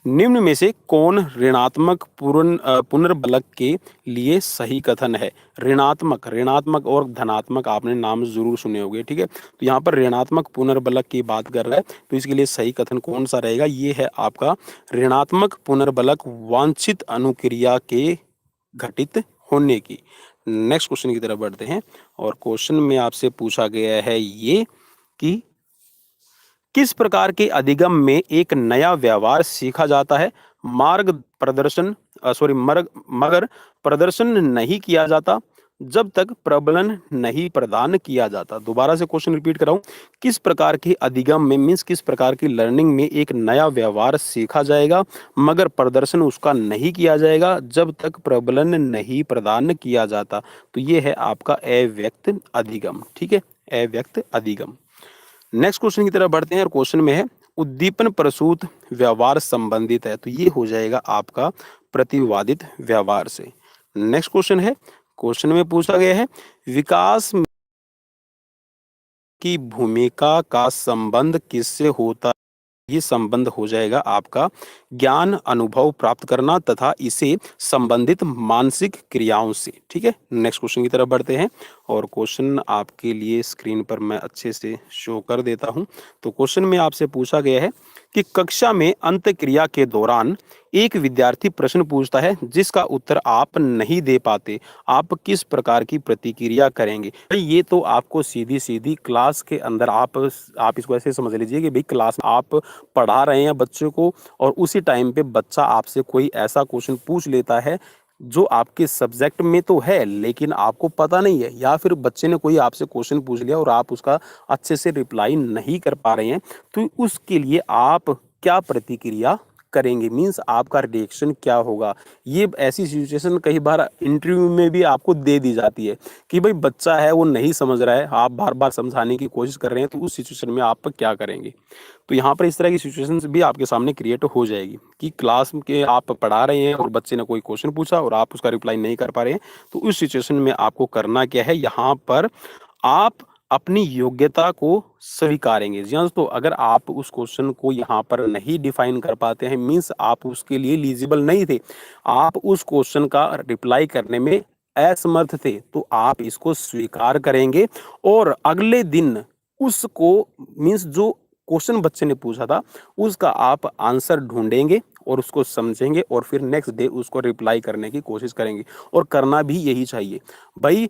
निम्न में से कौन ऋणात्मक पुनर्बलक के लिए सही कथन है? ऋणात्मक ऋणात्मक और धनात्मक आपने नाम जरूर सुने होंगे, ठीक है। तो यहाँ पर ऋणात्मक पुनर्बलक की बात कर रहा है, तो इसके लिए सही कथन कौन सा रहेगा? ये है आपका ऋणात्मक पुनर्बलक वांछित अनुक्रिया के घटित होने की। नेक्स्ट क्वेश्चन की तरफ बढ़ते हैं और क्वेश्चन में आपसे पूछा गया है ये कि किस प्रकार के अधिगम में एक नया व्यवहार सीखा जाता है मार्ग प्रदर्शन मगर प्रदर्शन नहीं किया जाता जब तक प्रबलन नहीं प्रदान किया जाता। दोबारा से क्वेश्चन रिपीट कराऊं, किस प्रकार के अधिगम में मीन्स किस प्रकार की लर्निंग में एक नया व्यवहार सीखा जाएगा मगर प्रदर्शन उसका नहीं किया जाएगा जब तक प्रबलन नहीं प्रदान किया जाता? तो ये है आपका अव्यक्त अधिगम, ठीक है, अव्यक्त अधिगम। नेक्स्ट क्वेश्चन की तरफ बढ़ते हैं और क्वेश्चन में है उद्दीपन प्रसूत व्यवहार संबंधित है, तो ये हो जाएगा आपका प्रतिवादित व्यवहार से। नेक्स्ट क्वेश्चन है, क्वेश्चन में पूछा गया है विकास की भूमिका का संबंध किससे होता है? ये संबंध हो जाएगा आपका ज्ञान अनुभव प्राप्त करना तथा इसे संबंधित मानसिक क्रियाओं से, ठीक है। नेक्स्ट क्वेश्चन की तरफ बढ़ते हैं और क्वेश्चन आपके लिए स्क्रीन पर मैं अच्छे से शो कर देता हूं। तो क्वेश्चन में आपसे पूछा गया है कि कक्षा में अंत क्रिया के दौरान एक विद्यार्थी प्रश्न पूछता है जिसका उत्तर आप नहीं दे पाते, आप किस प्रकार की प्रतिक्रिया करेंगे? भाई ये तो आपको सीधी सीधी क्लास के अंदर आप इसको ऐसे समझ लीजिए कि भाई क्लास में आप पढ़ा रहे हैं बच्चों को और उसी टाइम पे बच्चा आपसे कोई ऐसा क्वेश्चन पूछ लेता है जो आपके सब्जेक्ट में तो है लेकिन आपको पता नहीं है, या फिर बच्चे ने कोई आपसे क्वेश्चन पूछ लिया और आप उसका अच्छे से रिप्लाई नहीं कर पा रहे हैं, तो उसके लिए आप क्या प्रतिक्रिया करेंगे? मीन्स आपका रिएक्शन क्या होगा? ये ऐसी सिचुएशन कई बार इंटरव्यू में भी आपको दे दी जाती है कि भाई बच्चा है वो नहीं समझ रहा है, आप बार बार समझाने की कोशिश कर रहे हैं, तो उस सिचुएशन में आप क्या करेंगे? तो यहाँ पर इस तरह की सिचुएशन भी आपके सामने क्रिएट हो जाएगी कि क्लास के आप पढ़ा रहे हैं और बच्चे ने कोई क्वेश्चन पूछा और आप उसका रिप्लाई नहीं कर पा रहे हैं, तो उस सिचुएशन में आपको करना क्या है? यहाँ पर आप अपनी योग्यता को स्वीकारेंगे। जी हाँ दोस्तों, अगर आप उस क्वेश्चन को यहाँ पर नहीं डिफाइन कर पाते हैं मीन्स आप उसके लिए एलिजिबल नहीं थे, आप उस क्वेश्चन का रिप्लाई करने में असमर्थ थे, तो आप इसको स्वीकार करेंगे और अगले दिन उसको मीन्स जो क्वेश्चन बच्चे ने पूछा था उसका आप आंसर ढूंढेंगे और उसको समझेंगे और फिर नेक्स्ट डे उसको रिप्लाई करने की कोशिश करेंगे। और करना भी यही चाहिए भाई,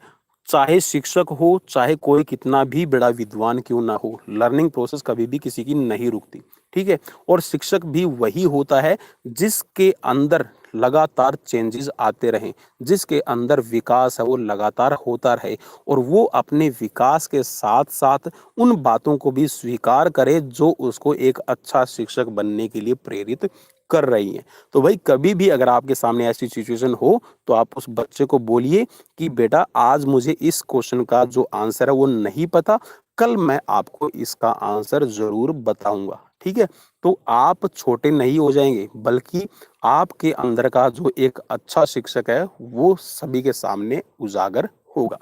चाहे शिक्षक हो चाहे कोई कितना भी बड़ा विद्वान क्यों ना हो, लर्निंग प्रोसेस कभी भी किसी की नहीं रुकती, ठीक है। और शिक्षक भी वही होता है जिसके अंदर लगातार चेंजेस आते रहें, जिसके अंदर विकास है वो लगातार होता रहे और वो अपने विकास के साथ साथ उन बातों को भी स्वीकार करे जो उसको एक अच्छा शिक्षक बनने के लिए प्रेरित कर रही हैं। तो भाई कभी भी अगर आपके सामने ऐसी सिचुएशन हो तो आप उस बच्चे को बोलिए कि बेटा आज मुझे इस क्वेश्चन का जो आंसर है वो नहीं पता, कल मैं आपको इसका आंसर जरूर बताऊंगा, ठीक है। तो आप छोटे नहीं हो जाएंगे बल्कि आपके अंदर का जो एक अच्छा शिक्षक है वो सभी के सामने उजागर होगा।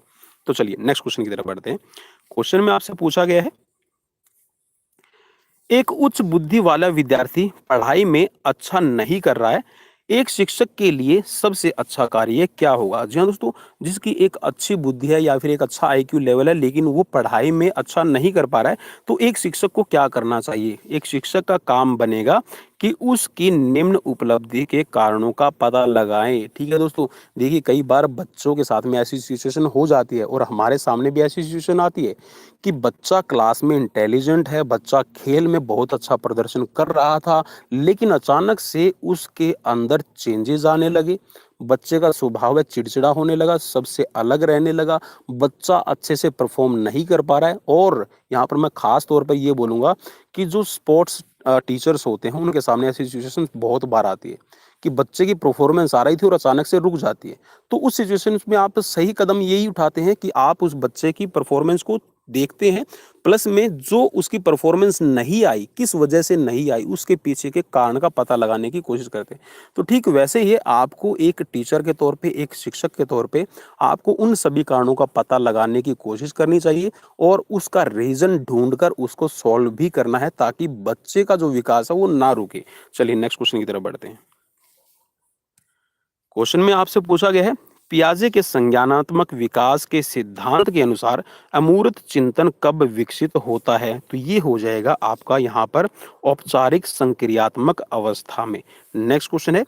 तो चलिए नेक्स्ट क्वेश्चन की तरफ बढ़ते हैं। क्वेश्चन में आपसे पूछा गया है एक उच्च बुद्धि वाला विद्यार्थी पढ़ाई में अच्छा नहीं कर रहा है, एक शिक्षक के लिए सबसे अच्छा कार्य क्या होगा? जी हाँ दोस्तों, जिसकी एक अच्छी बुद्धि है या फिर एक अच्छा आईक्यू लेवल है लेकिन वो पढ़ाई में अच्छा नहीं कर पा रहा है, तो एक शिक्षक को क्या करना चाहिए? एक शिक्षक का काम बनेगा कि उसकी निम्न उपलब्धि के कारणों का पता लगाएं, ठीक है दोस्तों। देखिए कई बार बच्चों के साथ में ऐसी सिचुएशन हो जाती है और हमारे सामने भी ऐसी सिचुएशन आती है कि बच्चा क्लास में इंटेलिजेंट है, बच्चा खेल में बहुत अच्छा प्रदर्शन कर रहा था लेकिन अचानक से उसके अंदर चेंजेस आने लगे, बच्चे का स्वभाव है चिड़चिड़ा होने लगा, सबसे अलग रहने लगा, बच्चा अच्छे से परफॉर्म नहीं कर पा रहा है। और यहाँ पर मैं खास तौर पर ये बोलूँगा कि जो स्पोर्ट्स टीचर्स होते हैं उनके सामने ऐसी सिचुएशन बहुत बार आती है कि बच्चे की परफॉर्मेंस आ रही थी और अचानक से रुक जाती है। तो उस सिचुएशन में आप सही कदम यही उठाते हैं कि आप उस बच्चे की परफॉर्मेंस को देखते हैं, प्लस में जो उसकी परफॉर्मेंस नहीं आई, किस वजह से नहीं आई, उसके पीछे के कारण का पता लगाने की कोशिश करते हैं। तो ठीक वैसे ही आपको एक टीचर के तौर पे, एक शिक्षक के तौर पे आपको उन सभी कारणों का पता लगाने की कोशिश करनी चाहिए और उसका रीज़न ढूँढकर उसको सॉल्व भी करना है, ताकि बच्चे का जो विकास है वो ना रुके। चलिए नेक्स्ट क्वेश्चन की तरफ बढ़ते हैं। क्वेश्चन में आपसे पूछा गया है, पियाजे के संज्ञानात्मक विकास के सिद्धांत के अनुसार अमूर्त चिंतन कब विकसित होता है? तो ये हो जाएगा आपका यहाँ पर औपचारिक संक्रियात्मक अवस्था में। नेक्स्ट क्वेश्चन है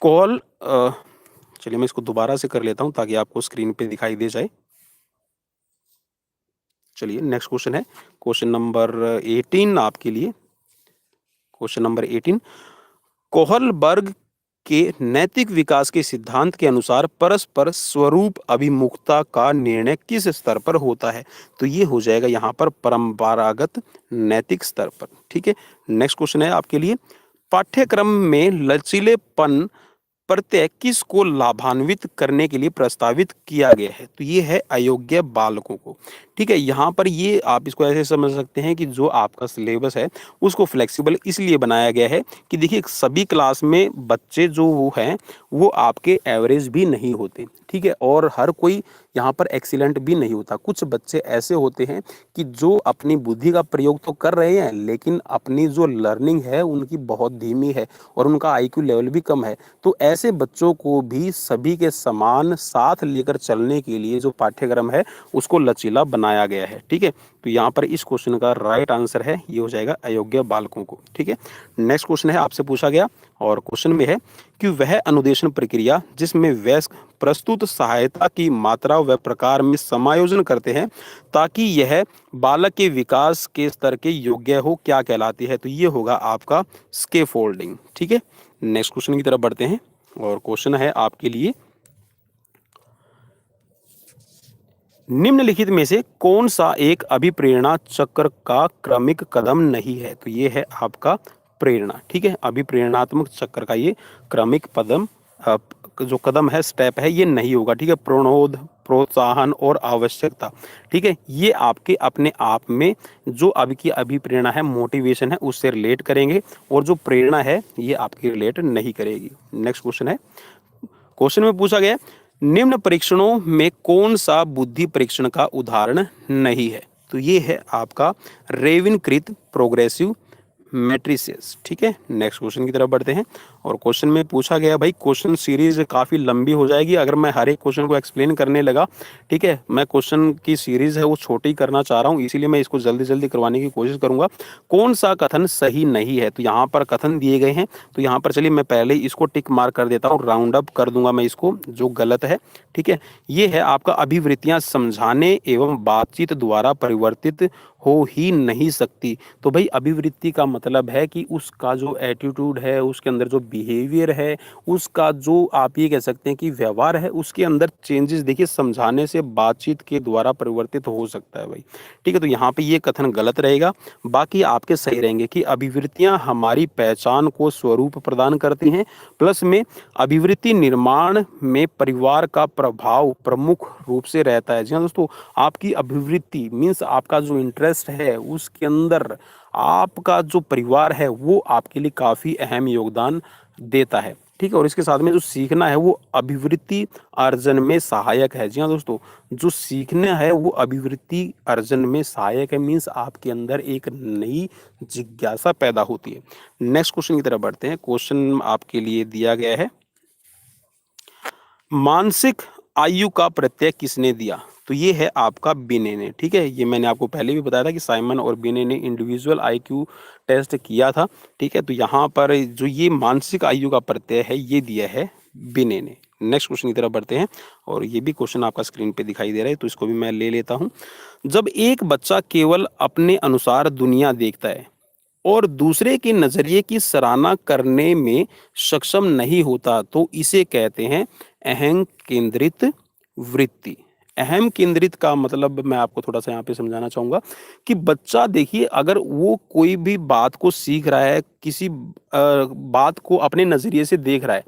कॉल चलिए मैं इसको दोबारा से कर लेता हूँ ताकि आपको स्क्रीन पे दिखाई दे जाए। चलिए नेक्स्ट क्वेश्चन है क्वेश्चन नंबर 18 आपके लिए। क्वेश्चन नंबर 18, कोहलबर्ग के नैतिक विकास के सिद्धांत के अनुसार परस्पर स्वरूप अभिमुखता का निर्णय किस स्तर पर होता है? तो ये हो जाएगा यहाँ पर परंपरागत नैतिक स्तर पर। ठीक है, नेक्स्ट क्वेश्चन है आपके लिए, पाठ्यक्रम में लचीलेपन प्रत्यय किसको लाभान्वित करने के लिए प्रस्तावित किया गया है? तो ये है अयोग्य बालकों को। ठीक है, यहाँ पर ये आप इसको ऐसे समझ सकते हैं कि जो आपका सिलेबस है उसको फ्लेक्सिबल इसलिए बनाया गया है कि देखिए सभी क्लास में बच्चे जो वो हैं वो आपके एवरेज भी नहीं होते। ठीक है, और हर कोई यहाँ पर एक्सीलेंट भी नहीं होता। कुछ बच्चे ऐसे होते हैं कि जो अपनी बुद्धि का प्रयोग तो कर रहे हैं लेकिन अपनी जो लर्निंग है उनकी बहुत धीमी है और उनका आईक्यू लेवल भी कम है। तो ऐसे बच्चों को भी सभी के समान साथ लेकर चलने के लिए जो पाठ्यक्रम है उसको लचीला बनाया गया है। ठीक है, तो यहाँ पर इस क्वेश्चन का राइट आंसर है ये हो जाएगा अयोग्य बालकों को। ठीक है, नेक्स्ट क्वेश्चन है आपसे पूछा गया और क्वेश्चन में है कि वह अनुदेशन प्रक्रिया जिसमें वयस्क प्रस्तुत सहायता की मात्रा व प्रकार में समायोजन करते हैं ताकि यह बालक के विकास के स्तर के योग्य हो, क्या कहलाती है? तो ये होगा आपका स्कैफोल्डिंग। ठीक है, नेक्स्ट क्वेश्चन की तरफ बढ़ते हैं और क्वेश्चन है आपके लिए, निम्नलिखित में से कौन सा एक अभिप्रेरणा चक्र का क्रमिक कदम नहीं है? तो ये है आपका प्रेरणा। ठीक है, अभिप्रेरणात्मक चक्र का ये क्रमिक कदम जो कदम है, स्टेप है, ये नहीं होगा। ठीक है, प्रणोद, प्रोत्साहन और आवश्यकता, ठीक है, ये आपके अपने आप में जो अभी की अभिप्रेरणा है, मोटिवेशन है, उससे रिलेट करेंगे और जो प्रेरणा है ये आपकी रिलेट नहीं करेगी। नेक्स्ट क्वेश्चन है, क्वेश्चन में पूछा गया निम्न परीक्षणों में कौन सा बुद्धि परीक्षण का उदाहरण नहीं है? तो ये है आपका रेविनकृत प्रोग्रेसिव मैट्रिसेस। ठीक है, नेक्स्ट क्वेश्चन की तरफ बढ़ते हैं और क्वेश्चन में पूछा गया, भाई क्वेश्चन सीरीज काफ़ी लंबी हो जाएगी अगर मैं हर एक क्वेश्चन को एक्सप्लेन करने लगा। ठीक है, मैं क्वेश्चन की सीरीज है वो छोटी करना चाह रहा हूँ, इसीलिए मैं इसको जल्दी जल्दी करवाने की कोशिश करूंगा। कौन सा कथन सही नहीं है? तो यहाँ पर कथन दिए गए हैं, तो यहाँ पर चलिए मैं पहले इसको टिक मार्क कर देता हूँ, राउंड अप कर दूंगा मैं इसको जो गलत है। ठीक है, ये है आपका अभिवृत्तियां समझाने एवं बातचीत द्वारा परिवर्तित हो ही नहीं सकती। तो भाई अभिवृत्ति का मतलब है कि उसका जो एटीट्यूड है, उसके अंदर जो बिहेवियर है, उसका जो आप ये कह सकते हैं कि व्यवहार है, उसके अंदर चेंजेस देखिए समझाने से, बातचीत के द्वारा परिवर्तित हो सकता है भाई। ठीक है, तो यहाँ पे ये कथन गलत रहेगा, बाकी आपके सही रहेंगे कि अभिवृत्तियां हमारी पहचान को स्वरूप प्रदान करती हैं, प्लस में अभिवृत्ति निर्माण में परिवार का प्रभाव प्रमुख रूप से रहता है। जी हाँ दोस्तों, आपकी अभिवृत्ति मीन्स आपका जो इंटरेस्ट है उसके अंदर आपका जो परिवार है वो आपके लिए काफी अहम योगदान देता है। ठीक है, और इसके साथ में जो सीखना है वो अभिवृत्ति अर्जन में सहायक है। जी हाँ दोस्तों, जो सीखना है वो अभिवृत्ति अर्जन में सहायक है, मीन्स आपके अंदर एक नई जिज्ञासा पैदा होती है। नेक्स्ट क्वेश्चन की तरफ बढ़ते हैं। क्वेश्चन आपके लिए दिया गया है, मानसिक आयु का प्रत्यय किसने दिया? तो ये है आपका बिने ने। ठीक है, ये मैंने आपको पहले भी बताया था कि साइमन और बिने ने इंडिविजुअल आईक्यू टेस्ट किया था। ठीक है, तो यहाँ पर जो ये मानसिक आयु का प्रत्यय है ये दिया है बिने ने। नेक्स्ट क्वेश्चन की तरफ बढ़ते हैं और ये भी क्वेश्चन आपका स्क्रीन पे दिखाई दे रहा है, तो इसको भी मैं ले लेता हूँ। जब एक बच्चा केवल अपने अनुसार दुनिया देखता है और दूसरे के नजरिए की सराहना करने में सक्षम नहीं होता तो इसे कहते हैं अहं केंद्रित वृत्ति। अहम केंद्रित का मतलब मैं आपको थोड़ा सा यहाँ पे समझाना चाहूंगा कि बच्चा देखिए अगर वो कोई भी बात को सीख रहा है, किसी बात को अपने नजरिए से देख रहा है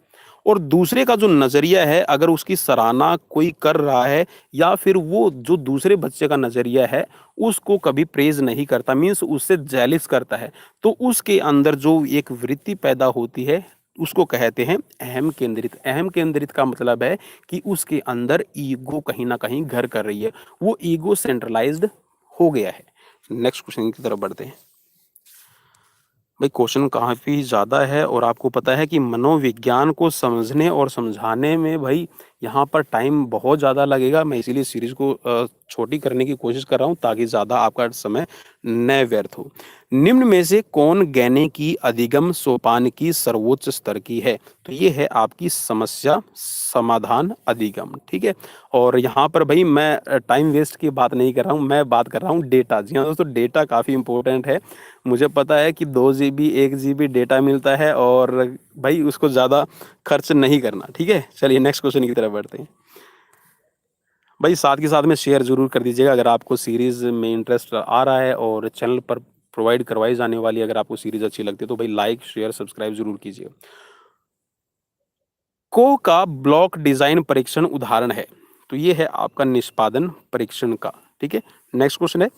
और दूसरे का जो नज़रिया है अगर उसकी सराहना कोई कर रहा है या फिर वो जो दूसरे बच्चे का नज़रिया है उसको कभी प्रेज़ नहीं करता, मीन्स उससे जेलस करता है, तो उसके अंदर जो एक वृत्ति पैदा होती है उसको कहते हैं अहम केंद्रित। अहम केंद्रित का मतलब है कि उसके अंदर ईगो कहीं न कहीं घर कर रही है, वो ईगो सेंट्रलाइज़्ड हो गया है। नेक्स्ट क्वेश्चन की तरफ बढ़ते हैं। भाई क्वेश्चन काफ़ी ज़्यादा है और आपको पता है कि मनोविज्ञान को समझने और समझाने में भाई यहाँ पर टाइम बहुत ज़्यादा लगेगा। मैं इसीलिए सीरीज़ को छोटी करने की कोशिश कर रहा हूँ ताकि ज़्यादा आपका समय न व्यर्थ हो। निम्न में से कौन गैने की अधिगम सोपान की सर्वोच्च स्तर की है? तो ये है आपकी समस्या समाधान अधिगम, ठीक है? और यहाँ पर भाई मैं टाइम वेस्ट की बात नहीं कर रहा हूँ, मैं बात कर रहा हूँ डेटा। जी हाँ दोस्तों, डेटा काफ़ी इम्पोर्टेंट है। मुझे पता है कि 2 जीबी 1 जीबी डेटा मिलता है और भाई उसको ज़्यादा खर्च नहीं करना, ठीक है? चलिए नेक्स्ट क्वेश्चन की तरफ बढ़ते हैं। भाई साथ के साथ में शेयर ज़रूर कर दीजिएगा अगर आपको सीरीज़ में इंटरेस्ट आ रहा है और चैनल पर प्रोवाइड करवाई जाने वाली अगर आपको सीरीज़ अच्छी लगती है तो भाई लाइक, शेयर, सब्सक्राइब ज़रूर कीजिए। को का ब्लॉक डिज़ाइन परीक्षण उदाहरण है। तो ये है आपका निष्पादन परीक्षण का, ठीक है? नेक्स्ट क्वेश्चन है,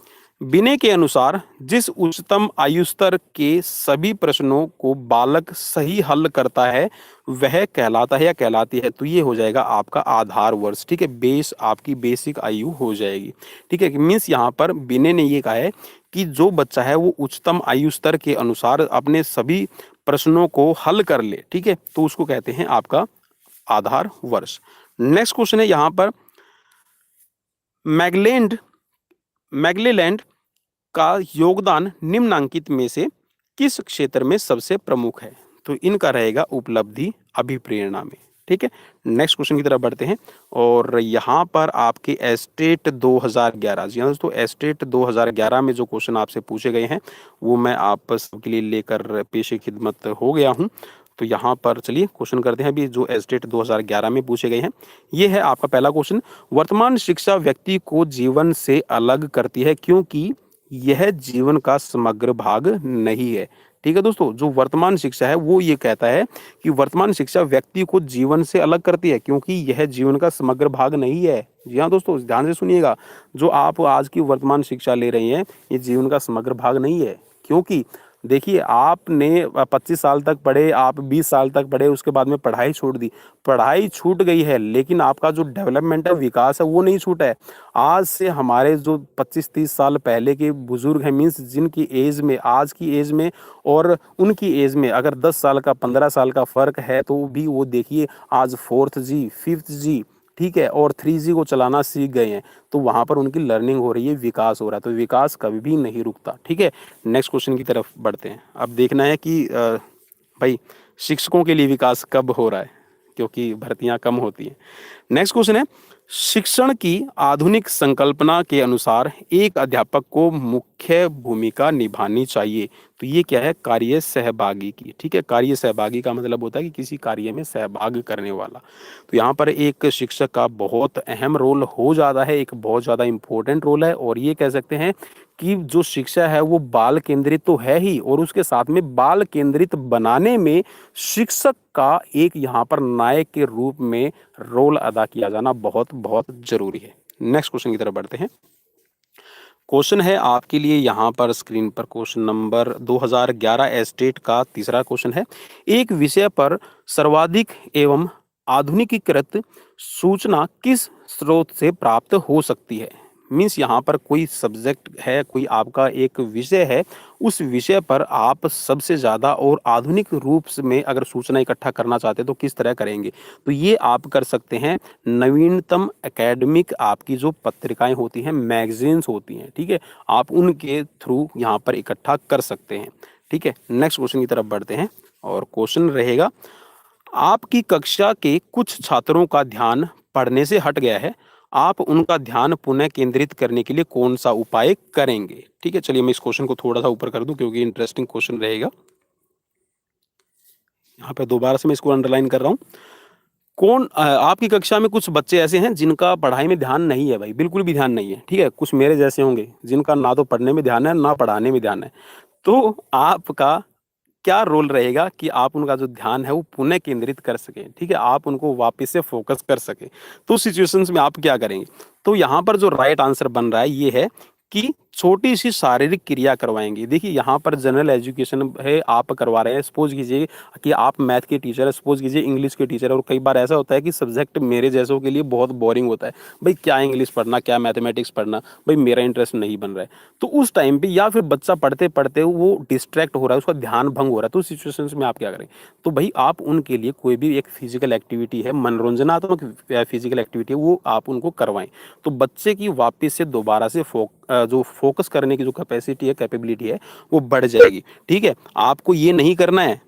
बिने के अनुसार जिस उच्चतम आयु स्तर के सभी प्रश्नों को बालक सही हल करता है वह कहलाता है या कहलाती है। तो ये हो जाएगा आपका आधार वर्ष, ठीक है? बेस आपकी बेसिक आयु हो जाएगी, ठीक है? मीन्स यहाँ पर बिने ने ये कहा है कि जो बच्चा है वो उच्चतम आयु स्तर के अनुसार अपने सभी प्रश्नों को हल कर ले, ठीक है? तो उसको कहते हैं आपका आधार वर्ष। नेक्स्ट क्वेश्चन है यहाँ पर, मैगलैंड मैगलेलैंड का योगदान निम्नांकित में से किस क्षेत्र में सबसे प्रमुख है? तो इनका रहेगा उपलब्धि अभिप्रेरणा में, ठीक है? नेक्स्ट क्वेश्चन की तरफ बढ़ते हैं और यहाँ पर आपके एस्टेट 2011, जी हाँ दोस्तों, एस्टेट 2011 में जो क्वेश्चन आपसे पूछे गए हैं वो मैं आप सबके लिए लेकर पेशे खिदमत हो गया हूँ। तो यहाँ पर चलिए क्वेश्चन करते हैं अभी जो एस्टेट 2011 में पूछे गए हैं। ये है आपका पहला क्वेश्चन, वर्तमान शिक्षा व्यक्ति को जीवन से अलग करती है क्योंकि यह जीवन का समग्र भाग नहीं है। ठीक है दोस्तों, जो वर्तमान शिक्षा है वो ये कहता है कि वर्तमान शिक्षा व्यक्ति को जीवन से अलग करती है क्योंकि यह जीवन का समग्र भाग नहीं है। जी हाँ दोस्तों, ध्यान से सुनिएगा, जो आप आज की वर्तमान शिक्षा ले रही हैं ये जीवन का समग्र भाग नहीं है। क्योंकि देखिए, आपने 25 साल तक पढ़े, आप 20 साल तक पढ़े, उसके बाद में पढ़ाई छोड़ दी। पढ़ाई छूट गई है लेकिन आपका जो डेवलपमेंट है, विकास है, वो नहीं छूटा है। आज से हमारे जो 25-30 साल पहले के बुजुर्ग हैं, मीन्स जिनकी एज में, आज की एज में और उनकी एज में अगर 10 साल का 15 साल का फ़र्क है तो भी वो देखिए आज 4th जी 5th जी, ठीक है, और 3G को चलाना सीख गए हैं। तो वहाँ पर उनकी लर्निंग हो रही है, विकास हो रहा है, तो विकास कभी भी नहीं रुकता, ठीक है? नेक्स्ट क्वेश्चन की तरफ बढ़ते हैं। अब देखना है कि भाई शिक्षकों के लिए विकास कब हो रहा है, क्योंकि भर्तियां कम होती हैं। नेक्स्ट क्वेश्चन है, शिक्षण की आधुनिक संकल्पना के अनुसार एक अध्यापक को मुख्य भूमिका निभानी चाहिए। तो ये क्या है, कार्य सहभागी की, ठीक है? कार्य सहभागी का मतलब होता है कि किसी कार्य में सहभाग करने वाला। तो यहाँ पर एक शिक्षक का बहुत अहम रोल हो जाता है, एक बहुत ज़्यादा इम्पोर्टेंट रोल है और ये कह सकते हैं कि जो शिक्षा है वो बाल केंद्रित तो है ही और उसके साथ में बाल केंद्रित बनाने में शिक्षक का एक यहाँ पर नायक के रूप में रोल अदा किया जाना बहुत बहुत जरूरी है। नेक्स्ट क्वेश्चन की तरफ बढ़ते हैं। क्वेश्चन है आपके लिए यहाँ पर स्क्रीन पर, क्वेश्चन नंबर 2011 एस्टेट का तीसरा क्वेश्चन है, एक विषय पर सर्वाधिक एवं आधुनिकीकृत सूचना किस स्रोत से प्राप्त हो सकती है? मीन्स यहाँ पर कोई सब्जेक्ट है, कोई आपका एक विषय है, उस विषय पर आप सबसे ज़्यादा और आधुनिक रूप में अगर सूचना इकट्ठा करना चाहते हैं तो किस तरह करेंगे? तो ये आप कर सकते हैं नवीनतम एकेडमिक आपकी जो पत्रिकाएं होती हैं, मैगजीन्स होती हैं, ठीक है, आप उनके थ्रू यहाँ पर इकट्ठा कर सकते हैं, ठीक है? नेक्स्ट क्वेश्चन की तरफ बढ़ते हैं और क्वेश्चन रहेगा, आपकी कक्षा के कुछ छात्रों का ध्यान पढ़ने से हट गया है, आप उनका ध्यान पुनः केंद्रित करने के लिए कौन सा उपाय करेंगे? ठीक है, चलिए मैं इस क्वेश्चन को थोड़ा सा ऊपर कर दूं क्योंकि इंटरेस्टिंग क्वेश्चन रहेगा। यहाँ पे दोबारा से मैं इसको अंडरलाइन कर रहा हूँ। आपकी कक्षा में कुछ बच्चे ऐसे हैं जिनका पढ़ाई में ध्यान नहीं है भाई, बिल्कुल भी ध्यान नहीं है, ठीक है? कुछ मेरे जैसे होंगे जिनका ना तो पढ़ने में ध्यान है ना पढ़ाने में ध्यान है। तो आपका क्या रोल रहेगा कि आप उनका जो ध्यान है वो पुनः केंद्रित कर सकें, ठीक है, आप उनको वापस से फोकस कर सकें। तो उस सिचुएशंस में आप क्या करेंगे? तो यहाँ पर जो राइट आंसर बन रहा है ये है कि छोटी सी शारीरिक क्रिया करवाएंगे। देखिए यहाँ पर जनरल एजुकेशन है, आप करवा रहे हैं। सपोज कीजिए कि आप मैथ के टीचर है, सपोज कीजिए इंग्लिश के टीचर है, और कई बार ऐसा होता है कि सब्जेक्ट मेरे जैसों के लिए बहुत बोरिंग होता है। भाई क्या इंग्लिश पढ़ना, क्या मैथमेटिक्स पढ़ना, भाई मेरा इंटरेस्ट नहीं बन रहा है। तो उस टाइम पे या फिर बच्चा पढ़ते पढ़ते वो डिस्ट्रैक्ट हो रहा है, उसका ध्यान भंग हो रहा है, तो उस सिचुएशंस में आप क्या करें? तो भाई आप उनके लिए कोई भी एक फिजिकल एक्टिविटी है, मनोरंजनात्मक फिजिकल एक्टिविटी है, वो आप उनको करवाएं। तो बच्चे की वापस से दोबारा से जो फोकस करने की जो कैपेसिटी है, कैपेबिलिटी है, वो बढ़ जाएगी। ठीक है, आपको ये नहीं करना है,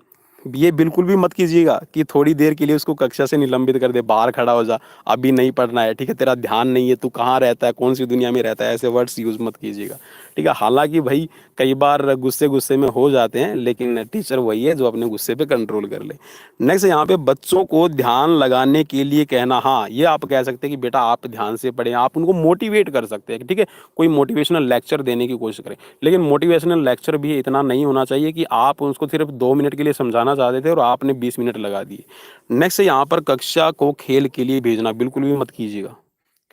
ये बिल्कुल भी मत कीजिएगा कि थोड़ी देर के लिए उसको कक्षा से निलंबित कर दे, बाहर खड़ा हो जा, अभी नहीं पढ़ना है, ठीक है, तेरा ध्यान नहीं है, तू कहाँ रहता है, कौन सी दुनिया में रहता है, ऐसे वर्ड्स यूज मत कीजिएगा। ठीक है, हालांकि भाई कई बार गुस्से गुस्से में हो जाते हैं, लेकिन टीचर वही है जो अपने गुस्से पे कंट्रोल कर ले। नेक्स्ट यहाँ पे बच्चों को ध्यान लगाने के लिए कहना, हाँ ये आप कह सकते हैं कि बेटा आप ध्यान से पढ़ें, आप उनको मोटिवेट कर सकते हैं। ठीक है, कोई मोटिवेशनल लेक्चर देने की कोशिश करें, लेकिन मोटिवेशनल लेक्चर भी इतना नहीं होना चाहिए कि आप उसको सिर्फ 2 मिनट के लिए समझाना चाहते थे और आपने 20 मिनट लगा दिए। नेक्स्ट यहाँ पर कक्षा को खेल के लिए भेजना बिल्कुल भी मत कीजिएगा,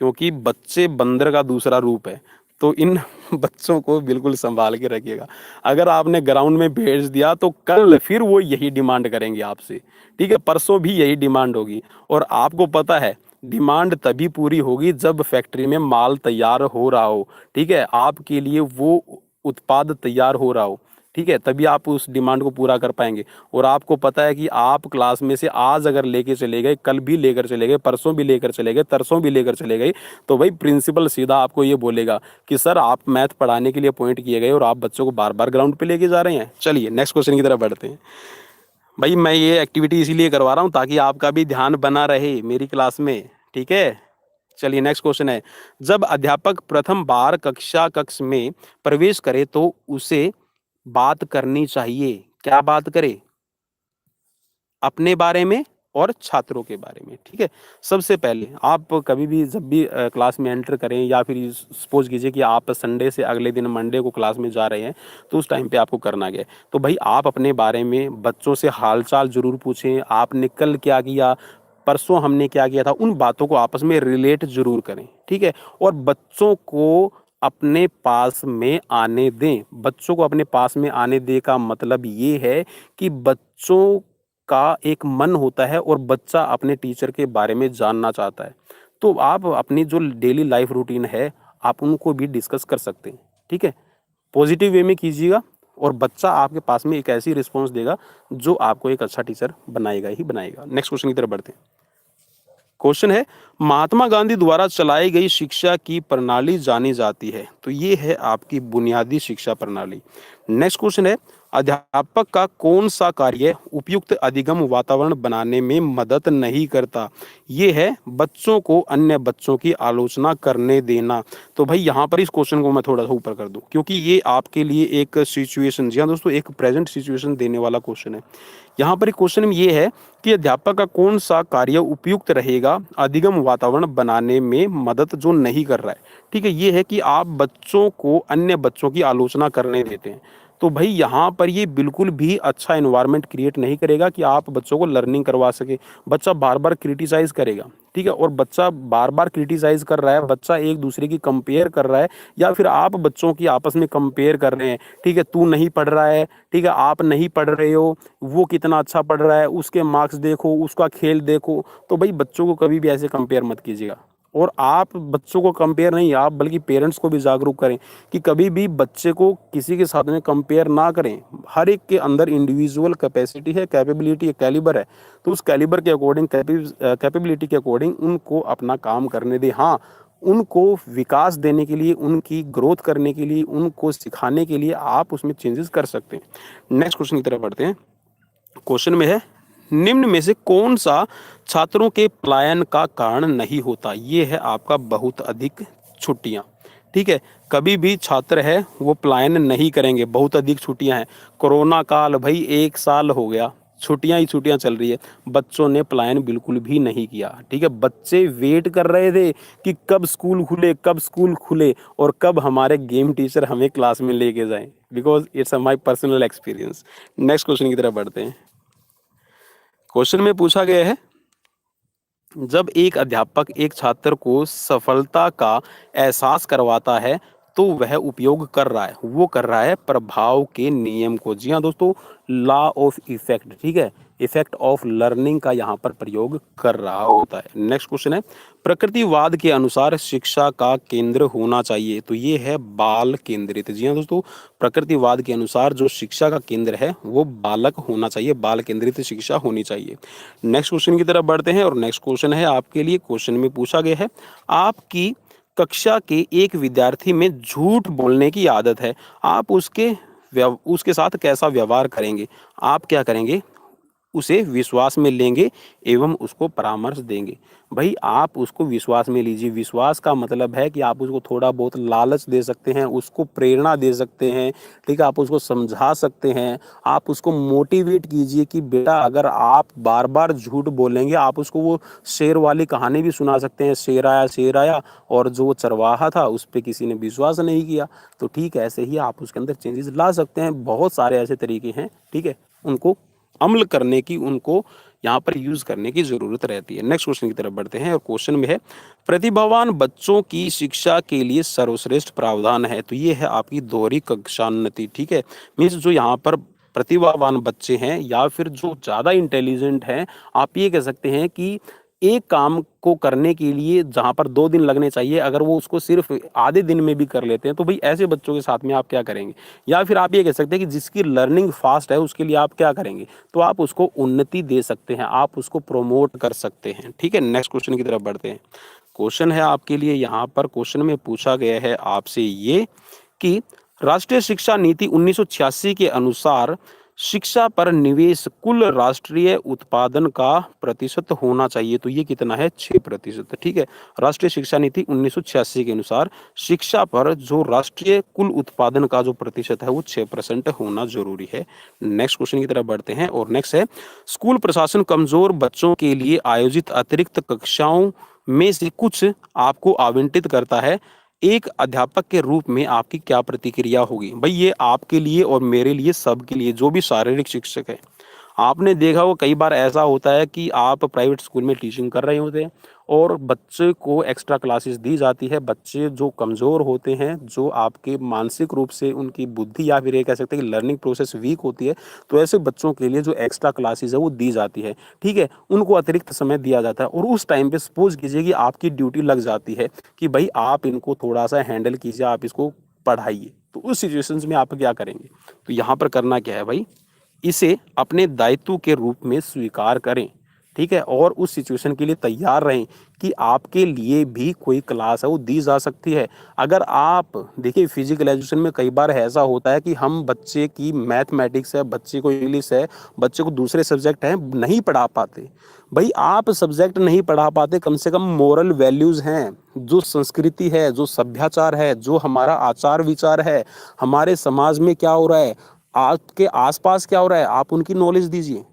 क्योंकि बच्चे बंदर का दूसरा रूप है। तो इन बच्चों को बिल्कुल संभाल के रखिएगा। अगर आपने ग्राउंड में भेज दिया तो कल फिर वो यही डिमांड करेंगे आपसे। ठीक है, परसों भी यही डिमांड होगी, और आपको पता है डिमांड तभी पूरी होगी जब फैक्ट्री में माल तैयार हो रहा हो। ठीक है, आपके लिए वो उत्पाद तैयार हो रहा हो, ठीक है, तभी आप उस डिमांड को पूरा कर पाएंगे। और आपको पता है कि आप क्लास में से आज अगर लेके चले गए, कल भी लेकर चले गए, परसों भी लेकर चले गए, तरसों भी लेकर चले गए, तो भाई प्रिंसिपल सीधा आपको ये बोलेगा कि सर आप मैथ पढ़ाने के लिए अपॉइंट किए गए और आप बच्चों को बार बार ग्राउंड पे लेके जा रहे हैं। चलिए नेक्स्ट क्वेश्चन की तरफ बढ़ते हैं। भाई मैं ये एक्टिविटी इसीलिए करवा रहा हूँ ताकि आपका भी ध्यान बना रहे मेरी क्लास में। ठीक है, चलिए नेक्स्ट क्वेश्चन है, जब अध्यापक प्रथम बार कक्ष में प्रवेश करे तो उसे बात करनी चाहिए। क्या बात करे? अपने बारे में और छात्रों के बारे में। ठीक है, सबसे पहले आप कभी भी जब भी क्लास में एंटर करें, या फिर सपोज कीजिए कि आप संडे से अगले दिन मंडे को क्लास में जा रहे हैं, तो उस टाइम पे आपको करना क्या है? तो भाई आप अपने बारे में बच्चों से हालचाल जरूर पूछें, आपने कल क्या किया, परसों हमने क्या किया था, उन बातों को आपस में रिलेट जरूर करें। ठीक है, और बच्चों को अपने पास में आने दें। बच्चों को अपने पास में आने दे का मतलब ये है कि बच्चों का एक मन होता है और बच्चा अपने टीचर के बारे में जानना चाहता है। तो आप अपनी जो डेली लाइफ रूटीन है, आप उनको भी डिस्कस कर सकते हैं। ठीक है, पॉजिटिव वे में कीजिएगा, और बच्चा आपके पास में एक ऐसी रिस्पॉन्स देगा जो आपको एक अच्छा टीचर बनाएगा ही बनाएगा। नेक्स्ट क्वेश्चन की तरफ बढ़ते हैं। क्वेश्चन है, महात्मा गांधी द्वारा चलाई गई शिक्षा की प्रणाली जानी जाती है। तो ये है आपकी बुनियादी शिक्षा प्रणाली। नेक्स्ट क्वेश्चन है, अध्यापक का कौन सा कार्य उपयुक्त अधिगम वातावरण बनाने में मदद नहीं करता? ये है बच्चों को अन्य बच्चों की आलोचना करने देना। तो भाई यहाँ पर इस क्वेश्चन को मैं थोड़ा सा ऊपर कर दूं, क्योंकि ये आपके लिए एक सिचुएशन, जी हाँ दोस्तों, एक प्रेजेंट सिचुएशन देने वाला क्वेश्चन है। यहाँ पर एक क्वेश्चन में ये है कि अध्यापक का कौन सा कार्य उपयुक्त रहेगा अधिगम वातावरण बनाने में मदद जो नहीं कर रहा है। ठीक है, ये है कि आप बच्चों को अन्य बच्चों की आलोचना करने देते हैं। तो भाई यहाँ पर ये बिल्कुल भी अच्छा एनवायरनमेंट क्रिएट नहीं करेगा कि आप बच्चों को लर्निंग करवा सके। बच्चा बार बार क्रिटिसाइज करेगा। ठीक है, और बच्चा बार बार क्रिटिसाइज कर रहा है, बच्चा एक दूसरे की कंपेयर कर रहा है, या फिर आप बच्चों की आपस में कंपेयर कर रहे हैं। ठीक है, तू नहीं पढ़ रहा है, ठीक है, आप नहीं पढ़ रहे हो, वो कितना अच्छा पढ़ रहा है, उसके मार्क्स देखो, उसका खेल देखो। तो भाई बच्चों को कभी भी ऐसे कंपेयर मत कीजिएगा। और आप बच्चों को कंपेयर नहीं, आप बल्कि पेरेंट्स को भी जागरूक करें कि कभी भी बच्चे को किसी के साथ में कंपेयर ना करें। हर एक के अंदर इंडिविजुअल कैपेसिटी है, कैपेबिलिटी है, कैलिबर है। तो उस कैलिबर के अकॉर्डिंग, कैपेबिलिटी के अकॉर्डिंग उनको अपना काम करने दें। हाँ, उनको विकास देने के लिए, उनकी ग्रोथ करने के लिए, उनको सिखाने के लिए आप उसमें चेंजेस कर सकते हैं। नेक्स्ट क्वेश्चन की तरफ बढ़ते हैं। क्वेश्चन में है, निम्न में से कौन सा छात्रों के पलायन का कारण नहीं होता? ये है आपका बहुत अधिक छुट्टियां। ठीक है, कभी भी छात्र है वो पलायन नहीं करेंगे। बहुत अधिक छुट्टियां हैं, कोरोना काल भाई 1 साल हो गया, छुट्टियां ही छुट्टियां चल रही है, बच्चों ने पलायन बिल्कुल भी नहीं किया। ठीक है, बच्चे वेट कर रहे थे कि कब स्कूल खुले, कब स्कूल खुले और कब हमारे गेम टीचर हमें क्लास में लेके जाएं, because it's my personal experience. Next question की तरफ बढ़ते हैं। क्वेश्चन में पूछा गया है, जब एक अध्यापक एक छात्र को सफलता का एहसास करवाता है तो वह उपयोग कर रहा है, वो कर रहा है प्रभाव के नियम को। जी हाँ दोस्तों, लॉ ऑफ इफेक्ट। ठीक है, इफेक्ट ऑफ लर्निंग का यहाँ पर प्रयोग कर रहा होता है। नेक्स्ट क्वेश्चन है, प्रकृतिवाद के अनुसार शिक्षा का केंद्र होना चाहिए, तो ये है बाल केंद्रित। जी हाँ दोस्तों, प्रकृतिवाद के अनुसार जो शिक्षा का केंद्र है वो बालक होना चाहिए, बाल केंद्रित शिक्षा होनी चाहिए। नेक्स्ट क्वेश्चन की तरफ बढ़ते हैं और नेक्स्ट क्वेश्चन है आपके लिए। क्वेश्चन में पूछा गया है, आपकी कक्षा के एक विद्यार्थी में झूठ बोलने की आदत है, आप उसके साथ कैसा व्यवहार करेंगे? आप क्या करेंगे? उसे विश्वास में लेंगे एवं उसको परामर्श देंगे। भाई आप उसको विश्वास में लीजिए। विश्वास का मतलब है कि आप उसको थोड़ा बहुत लालच दे सकते हैं, उसको प्रेरणा दे सकते हैं, ठीक है, आप उसको समझा सकते हैं, आप उसको मोटिवेट कीजिए कि बेटा अगर आप बार बार झूठ बोलेंगे, आप उसको वो शेर वाली कहानी भी सुना सकते हैं, शेर आया और जो चरवाहा था उस पर किसी ने विश्वास नहीं किया। तो ठीक है, ऐसे ही आप उसके अंदर चेंजेस ला सकते हैं। बहुत सारे ऐसे तरीके हैं, ठीक है, उनको अमल करने की, उनको यहाँ पर यूज करने की जरूरत रहती है। नेक्स्ट क्वेश्चन की तरफ बढ़ते हैं और क्वेश्चन में है, प्रतिभावान बच्चों की शिक्षा के लिए सर्वश्रेष्ठ प्रावधान है, तो ये है आपकी दोहरी कक्षान्नति। ठीक है, मीन्स जो यहाँ पर प्रतिभावान बच्चे हैं या फिर जो ज़्यादा इंटेलिजेंट हैं, आप ये कह सकते हैं कि एक काम को करने के लिए जहाँ पर 2 दिन लगने चाहिए, अगर वो उसको सिर्फ आधे दिन में भी कर लेते हैं, तो भाई ऐसे बच्चों के साथ में आप क्या करेंगे? या फिर आप ये कह सकते हैं कि जिसकी लर्निंग फास्ट है उसके लिए आप क्या करेंगे? तो आप उसको उन्नति दे सकते हैं, आप उसको प्रोमोट कर सकते हैं। ठीक है, नेक्स्ट क्वेश्चन की तरफ बढ़ते हैं। क्वेश्चन है आपके लिए यहाँ पर, क्वेश्चन में पूछा गया है आपसे ये कि राष्ट्रीय शिक्षा नीति 1986 के अनुसार शिक्षा पर निवेश कुल राष्ट्रीय उत्पादन का प्रतिशत होना चाहिए, तो ये कितना है? 6%। ठीक है, राष्ट्रीय शिक्षा नीति 1986 के अनुसार शिक्षा पर जो राष्ट्रीय कुल उत्पादन का जो प्रतिशत है वो 6% होना जरूरी है। नेक्स्ट क्वेश्चन की तरफ बढ़ते हैं और नेक्स्ट है, स्कूल प्रशासन कमजोर बच्चों के लिए आयोजित अतिरिक्त कक्षाओं में से कुछ आपको आवंटित करता है, एक अध्यापक के रूप में आपकी क्या प्रतिक्रिया होगी? भाई ये आपके लिए और मेरे लिए, सबके लिए, जो भी शारीरिक शिक्षक है। आपने देखा हो कई बार ऐसा होता है कि आप प्राइवेट स्कूल में टीचिंग कर रहे होते हैं और बच्चे को एक्स्ट्रा क्लासेस दी जाती है। बच्चे जो कमज़ोर होते हैं, जो आपके मानसिक रूप से उनकी बुद्धि या फिर ये कह सकते हैं कि लर्निंग प्रोसेस वीक होती है, तो ऐसे बच्चों के लिए जो एक्स्ट्रा क्लासेस है वो दी जाती है। ठीक है, उनको अतिरिक्त समय दिया जाता है और उस टाइम पे सपोज कीजिए कि आपकी ड्यूटी लग जाती है कि भाई आप इनको थोड़ा सा हैंडल कीजिए, आप इसको पढ़ाइए। तो उस सिचुएशंस में आप क्या करेंगे? तो यहाँ पर करना क्या है भाई, इसे अपने दायित्व के रूप में स्वीकार करें। ठीक है, और उस सिचुएशन के लिए तैयार रहें कि आपके लिए भी कोई क्लास है वो दी जा सकती है। अगर आप देखिए फिजिकल एजुकेशन में कई बार ऐसा होता है कि हम बच्चे की मैथमेटिक्स है, बच्चे को इंग्लिश है, बच्चे को दूसरे सब्जेक्ट हैं, नहीं पढ़ा पाते। भाई आप सब्जेक्ट नहीं पढ़ा पाते, कम से कम मोरल वैल्यूज हैं, जो संस्कृति है, जो सभ्याचार है, जो हमारा आचार विचार है, हमारे समाज में क्या हो रहा है, आपके आसपास क्या हो रहा है, आप उनकी नॉलेज दीजिए।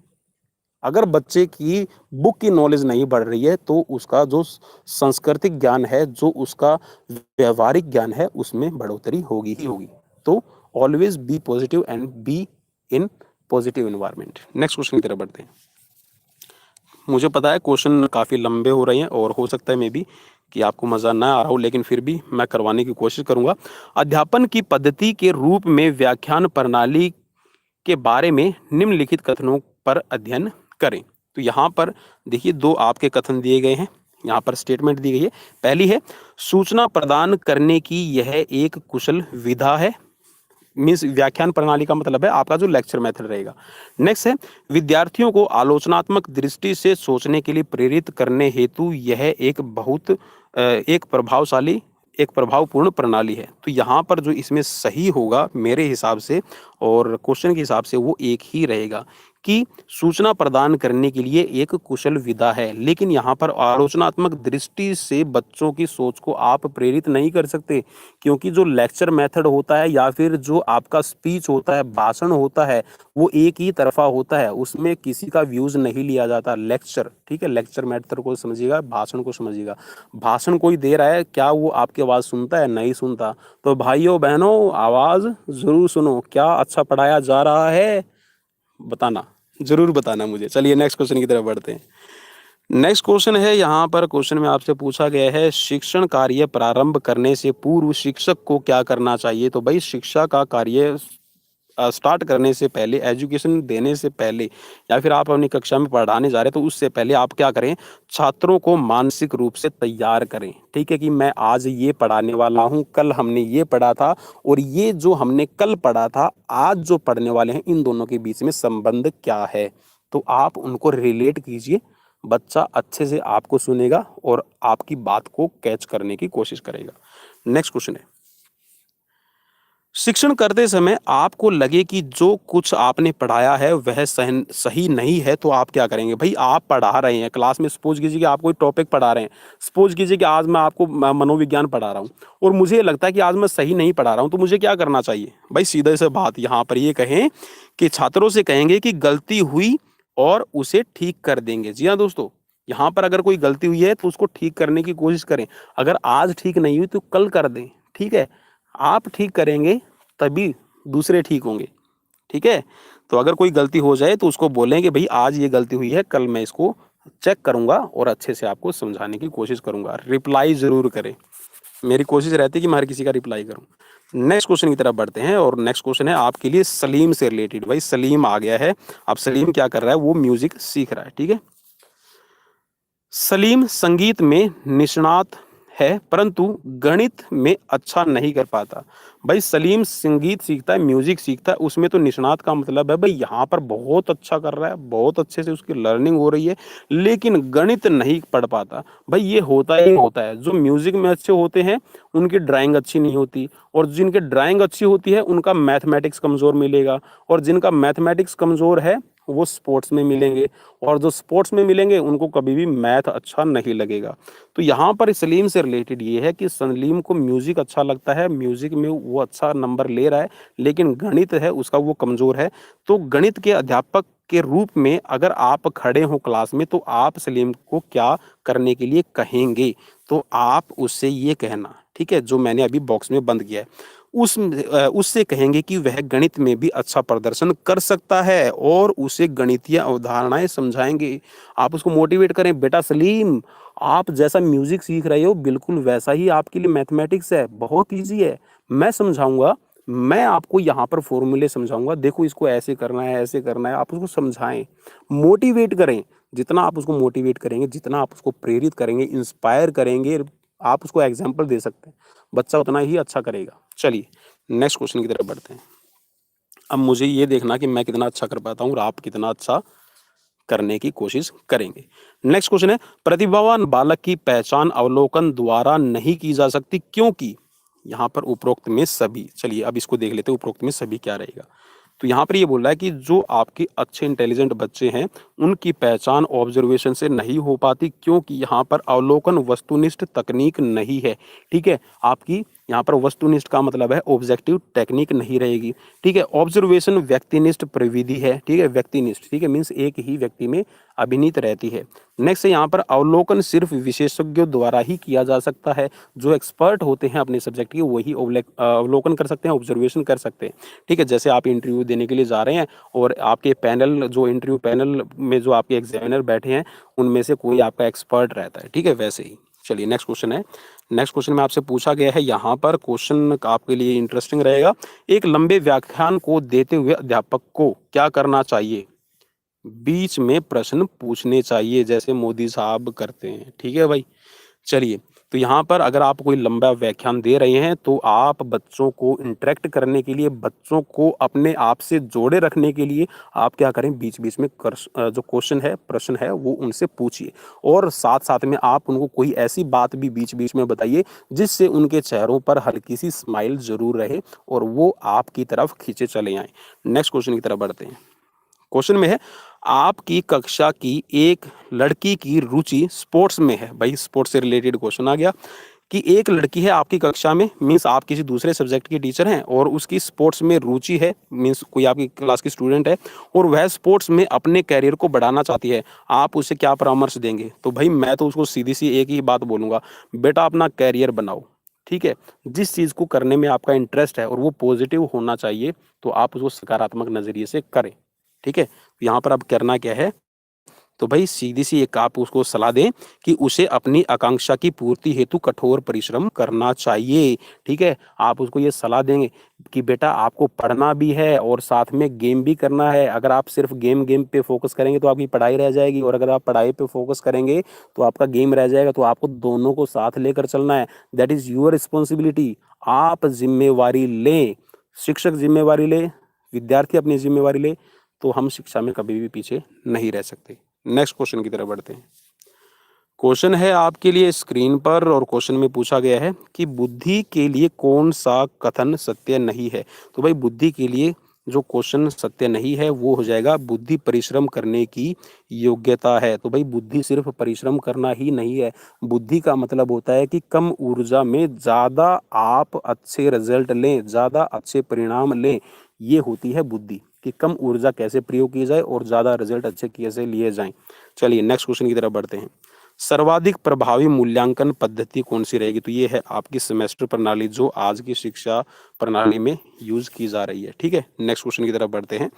अगर बच्चे की बुक की नॉलेज नहीं बढ़ रही है तो उसका जो सांस्कृतिक ज्ञान है, जो उसका व्यवहारिक ज्ञान है, उसमें बढ़ोतरी होगी ही होगी। तो always be positive and be in positive environment. Next question की तरफ बढ़ते हैं। मुझे पता है क्वेश्चन काफ़ी लंबे हो रहे हैं और हो सकता है मे बी कि आपको मज़ा ना आ रहा हो, लेकिन फिर भी मैं करवाने की कोशिश करूंगा। अध्यापन की पद्धति के रूप में व्याख्यान प्रणाली के बारे में निम्नलिखित कथनों पर अध्ययन करें। तो यहाँ पर देखिए 2 आपके कथन दिए गए हैं, यहाँ पर स्टेटमेंट दी गई है। पहली है, सूचना प्रदान करने की यह एक कुशल विधा है। मीन्स व्याख्यान प्रणाली का मतलब है आपका जो लेक्चर मेथड रहेगा। नेक्स्ट है, विद्यार्थियों को आलोचनात्मक दृष्टि से सोचने के लिए प्रेरित करने हेतु यह एक प्रभावपूर्ण प्रणाली है। तो यहाँ पर जो इसमें सही होगा मेरे हिसाब से और क्वेश्चन के हिसाब से वो एक ही रहेगा कि सूचना प्रदान करने के लिए एक कुशल विधा है, लेकिन यहाँ पर आलोचनात्मक दृष्टि से बच्चों की सोच को आप प्रेरित नहीं कर सकते, क्योंकि जो लेक्चर मेथड होता है या फिर जो आपका स्पीच होता है, भाषण होता है, वो एक ही तरफा होता है, उसमें किसी का व्यूज नहीं लिया जाता। लेक्चर, ठीक है, लेक्चर मेथड को समझिएगा, भाषण को समझिएगा। भाषण कोई दे रहा है, क्या वो आपकी आवाज़ सुनता है? नहीं सुनता। तो भाइयों बहनों, आवाज़ ज़रूर सुनो। क्या अच्छा पढ़ाया जा रहा है? बताना, ज़रूर बताना मुझे। चलिए नेक्स्ट क्वेश्चन की तरफ बढ़ते हैं। नेक्स्ट क्वेश्चन है, यहाँ पर क्वेश्चन में आपसे पूछा गया है, शिक्षण कार्य प्रारंभ करने से पूर्व शिक्षक को क्या करना चाहिए? तो भाई शिक्षा का कार्य स्टार्ट करने से पहले, एजुकेशन देने से पहले, या फिर आप अपनी कक्षा में पढ़ाने जा रहे हैं तो उससे पहले आप क्या करें? छात्रों को मानसिक रूप से तैयार करें। ठीक है, कि मैं आज ये पढ़ाने वाला हूँ, कल हमने ये पढ़ा था, और ये जो हमने कल पढ़ा था, आज जो पढ़ने वाले हैं, इन दोनों के बीच में संबंध क्या है? तो आप उनको रिलेट कीजिए। बच्चा अच्छे से आपको सुनेगा और आपकी बात को कैच करने की कोशिश करेगा। नेक्स्ट क्वेश्चन है, शिक्षण करते समय आपको लगे कि जो कुछ आपने पढ़ाया है वह सही नहीं है, तो आप क्या करेंगे? भाई आप पढ़ा रहे हैं क्लास में, सपोज कीजिए कि आप कोई टॉपिक पढ़ा रहे हैं, सपोज कीजिए कि आज मैं आपको मनोविज्ञान पढ़ा रहा हूँ और मुझे लगता है कि आज मैं सही नहीं पढ़ा रहा हूँ, तो मुझे क्या करना चाहिए? भाई सीधे से बात यहाँ पर ये कहें कि छात्रों से कहेंगे कि गलती हुई और उसे ठीक कर देंगे। जी हाँ दोस्तों, यहाँ पर अगर कोई गलती हुई है तो उसको ठीक करने की कोशिश करें। अगर आज ठीक नहीं हुई तो कल कर दें। ठीक है, आप ठीक करेंगे तभी दूसरे ठीक होंगे। ठीक है, तो अगर कोई गलती हो जाए तो उसको बोलें कि भाई आज ये गलती हुई है, कल मैं इसको चेक करूंगा और अच्छे से आपको समझाने की कोशिश करूंगा। रिप्लाई जरूर करें। मेरी कोशिश रहती है कि मैं हर किसी का रिप्लाई करूं। नेक्स्ट क्वेश्चन की तरफ बढ़ते हैं, और नेक्स्ट क्वेश्चन है आपके लिए सलीम से रिलेटेड। भाई सलीम आ गया है। अब सलीम क्या कर रहा है? वो म्यूजिक सीख रहा है। ठीक है, सलीम संगीत में निष्णात है, परंतु गणित में अच्छा नहीं कर पाता। भाई सलीम संगीत सीखता है, म्यूजिक सीखता है, उसमें तो निष्णात का मतलब है भाई यहाँ पर बहुत अच्छा कर रहा है, बहुत अच्छे से उसकी लर्निंग हो रही है, लेकिन गणित नहीं पढ़ पाता। भाई ये होता ही होता है, जो म्यूजिक में अच्छे होते हैं उनकी ड्राइंग अच्छी नहीं होती, और जिनकी ड्राइंग अच्छी होती है उनका मैथमेटिक्स कमज़ोर मिलेगा, और जिनका मैथमेटिक्स कमज़ोर है वो स्पोर्ट्स में मिलेंगे, और जो स्पोर्ट्स में मिलेंगे उनको कभी भी मैथ अच्छा नहीं लगेगा। तो यहाँ पर सलीम से रिलेटेड ये है कि सलीम को म्यूजिक अच्छा लगता है, म्यूजिक में वो अच्छा नंबर ले रहा है, लेकिन गणित है उसका वो कमजोर है। तो गणित के अध्यापक के रूप में अगर आप खड़े हो क्लास में, तो आप सलीम को क्या करने के लिए कहेंगे? तो आप उससे ये कहना, ठीक है, जो मैंने अभी बॉक्स में बंद किया है, उससे कहेंगे कि वह गणित में भी अच्छा प्रदर्शन कर सकता है, और उसे गणितीय अवधारणाएं समझाएंगे। आप उसको मोटिवेट करें, बेटा सलीम, आप जैसा म्यूजिक सीख रहे हो बिल्कुल वैसा ही आपके लिए मैथमेटिक्स है, बहुत ईजी है, मैं समझाऊंगा, मैं आपको यहाँ पर फॉर्मूले समझाऊंगा, देखो इसको ऐसे करना है, ऐसे करना है। आप उसको समझाएं, मोटिवेट करें। जितना आप उसको मोटिवेट करेंगे, जितना आप उसको प्रेरित करेंगे, इंस्पायर करेंगे, आप उसको एग्जाम्पल दे सकते हैं, बच्चा उतना ही अच्छा करेगा। चलिए नेक्स्ट क्वेश्चन की तरफ बढ़ते हैं। अब मुझे ये देखना कि मैं कितना अच्छा कर पाता हूँ और आप कितना अच्छा करने की कोशिश करेंगे। नेक्स्ट क्वेश्चन है, प्रतिभावान बालक की पहचान अवलोकन द्वारा नहीं की जा सकती, क्योंकि यहाँ पर उपरोक्त में सभी। चलिए अब इसको देख लेते हैं, उपरोक्त में सभी क्या रहेगा। तो यहाँ पर ये बोल रहा है कि जो आपके अच्छे इंटेलिजेंट बच्चे हैं उनकी पहचान ऑब्जर्वेशन से नहीं हो पाती, क्योंकि यहाँ पर अवलोकन वस्तुनिष्ठ तकनीक नहीं है। ठीक है, आपकी यहाँ पर वस्तुनिष्ठ का मतलब है ऑब्जेक्टिव टेक्निक नहीं रहेगी। ठीक है, ऑब्जर्वेशन व्यक्तिनिष्ठ प्रविधि है। ठीक है, व्यक्तिनिष्ठ, ठीक है, मीन्स एक ही व्यक्ति में अभिनीत रहती है। नेक्स्ट है यहाँ पर अवलोकन सिर्फ विशेषज्ञों द्वारा ही किया जा सकता है, जो एक्सपर्ट होते हैं अपने सब्जेक्ट के वही अवलोकन कर सकते हैं, ऑब्जर्वेशन कर सकते हैं। ठीक है, जैसे आप इंटरव्यू देने के लिए जा रहे हैं और आपके पैनल, जो इंटरव्यू पैनल में जो आपके एग्जामिनर बैठे हैं उनमें से कोई आपका एक्सपर्ट रहता है। ठीक है, वैसे ही। चलिए नेक्स्ट क्वेश्चन है। नेक्स्ट क्वेश्चन में आपसे पूछा गया है, यहाँ पर क्वेश्चन आपके लिए इंटरेस्टिंग रहेगा। एक लंबे व्याख्यान को देते हुए अध्यापक को क्या करना चाहिए? बीच में प्रश्न पूछने चाहिए, जैसे मोदी साहब करते हैं। ठीक है भाई, चलिए, तो यहाँ पर अगर आप कोई लंबा व्याख्यान दे रहे हैं तो आप बच्चों को इंटरेक्ट करने के लिए, बच्चों को अपने आप से जोड़े रखने के लिए आप क्या करें, बीच बीच में जो क्वेश्चन है, प्रश्न है, वो उनसे पूछिए, और साथ साथ में आप उनको कोई ऐसी बात भी बीच बीच में बताइए जिससे उनके चेहरों पर हल्की सी स्माइल जरूर रहे और वो आपकी तरफ खींचे चले आए। नेक्स्ट क्वेश्चन की तरफ बढ़ते हैं। क्वेश्चन में है, आपकी कक्षा की एक लड़की की रुचि स्पोर्ट्स में है। भाई स्पोर्ट्स से रिलेटेड क्वेश्चन आ गया कि एक लड़की है आपकी कक्षा में, मीन्स आप किसी दूसरे सब्जेक्ट की टीचर हैं और उसकी स्पोर्ट्स में रुचि है, मीन्स कोई आपकी क्लास की स्टूडेंट है और वह स्पोर्ट्स में अपने कैरियर को बढ़ाना चाहती है, आप उसे क्या परामर्श देंगे? तो भाई मैं तो उसको सीधी सी एक ही बात बोलूँगा, बेटा अपना कैरियर बनाओ, ठीक है? जिस चीज़ को करने में आपका इंटरेस्ट है और वो पॉजिटिव होना चाहिए, तो आप उसको सकारात्मक नज़रिए से करें, ठीक है? यहाँ पर अब करना क्या है, तो भाई सीधी-सी एक आप उसको सलाह दें कि उसे अपनी आकांक्षा की पूर्ति हेतु कठोर परिश्रम करना चाहिए, ठीक है? आप उसको ये सलाह देंगे कि बेटा आपको पढ़ना भी है और साथ में गेम भी करना है। अगर आप सिर्फ़ गेम पे फ़ोकस करेंगे तो आपकी पढ़ाई रह जाएगी और अगर आप पढ़ाई पे फ़ोकस करेंगे तो आपका गेम रह जाएगा। तो आपको दोनों को साथ लेकर चलना है। That is your responsibility. आप ज़िम्मेवारी लें, शिक्षक ज़िम्मेवारी ले, विद्यार्थी अपनी ज़िम्मेवारी ले, तो हम शिक्षा में कभी भी पीछे नहीं रह सकते। नेक्स्ट क्वेश्चन की तरफ बढ़ते हैं। क्वेश्चन है आपके लिए स्क्रीन पर और क्वेश्चन में पूछा गया है कि बुद्धि के लिए कौन सा कथन सत्य नहीं है? तो भाई बुद्धि के लिए जो क्वेश्चन सत्य नहीं है वो हो जाएगा, बुद्धि परिश्रम करने की योग्यता है। तो भाई बुद्धि सिर्फ परिश्रम करना ही नहीं है। बुद्धि का मतलब होता है कि कम ऊर्जा में ज़्यादा आप अच्छे रिजल्ट लें, ज़्यादा अच्छे परिणाम लें। ये होती है बुद्धि कि कम ऊर्जा कैसे प्रयोग की जाए और ज़्यादा रिजल्ट अच्छे कैसे लिए जाएँ। चलिए नेक्स्ट क्वेश्चन की तरफ बढ़ते हैं। सर्वाधिक प्रभावी मूल्यांकन पद्धति कौन-सी रहेगी? तो ये है आपकी सेमेस्टर प्रणाली जो आज की शिक्षा प्रणाली में यूज़ की जा रही है, ठीक है? नेक्स्ट क्वेश्चन की तरफ बढ़ते हैं।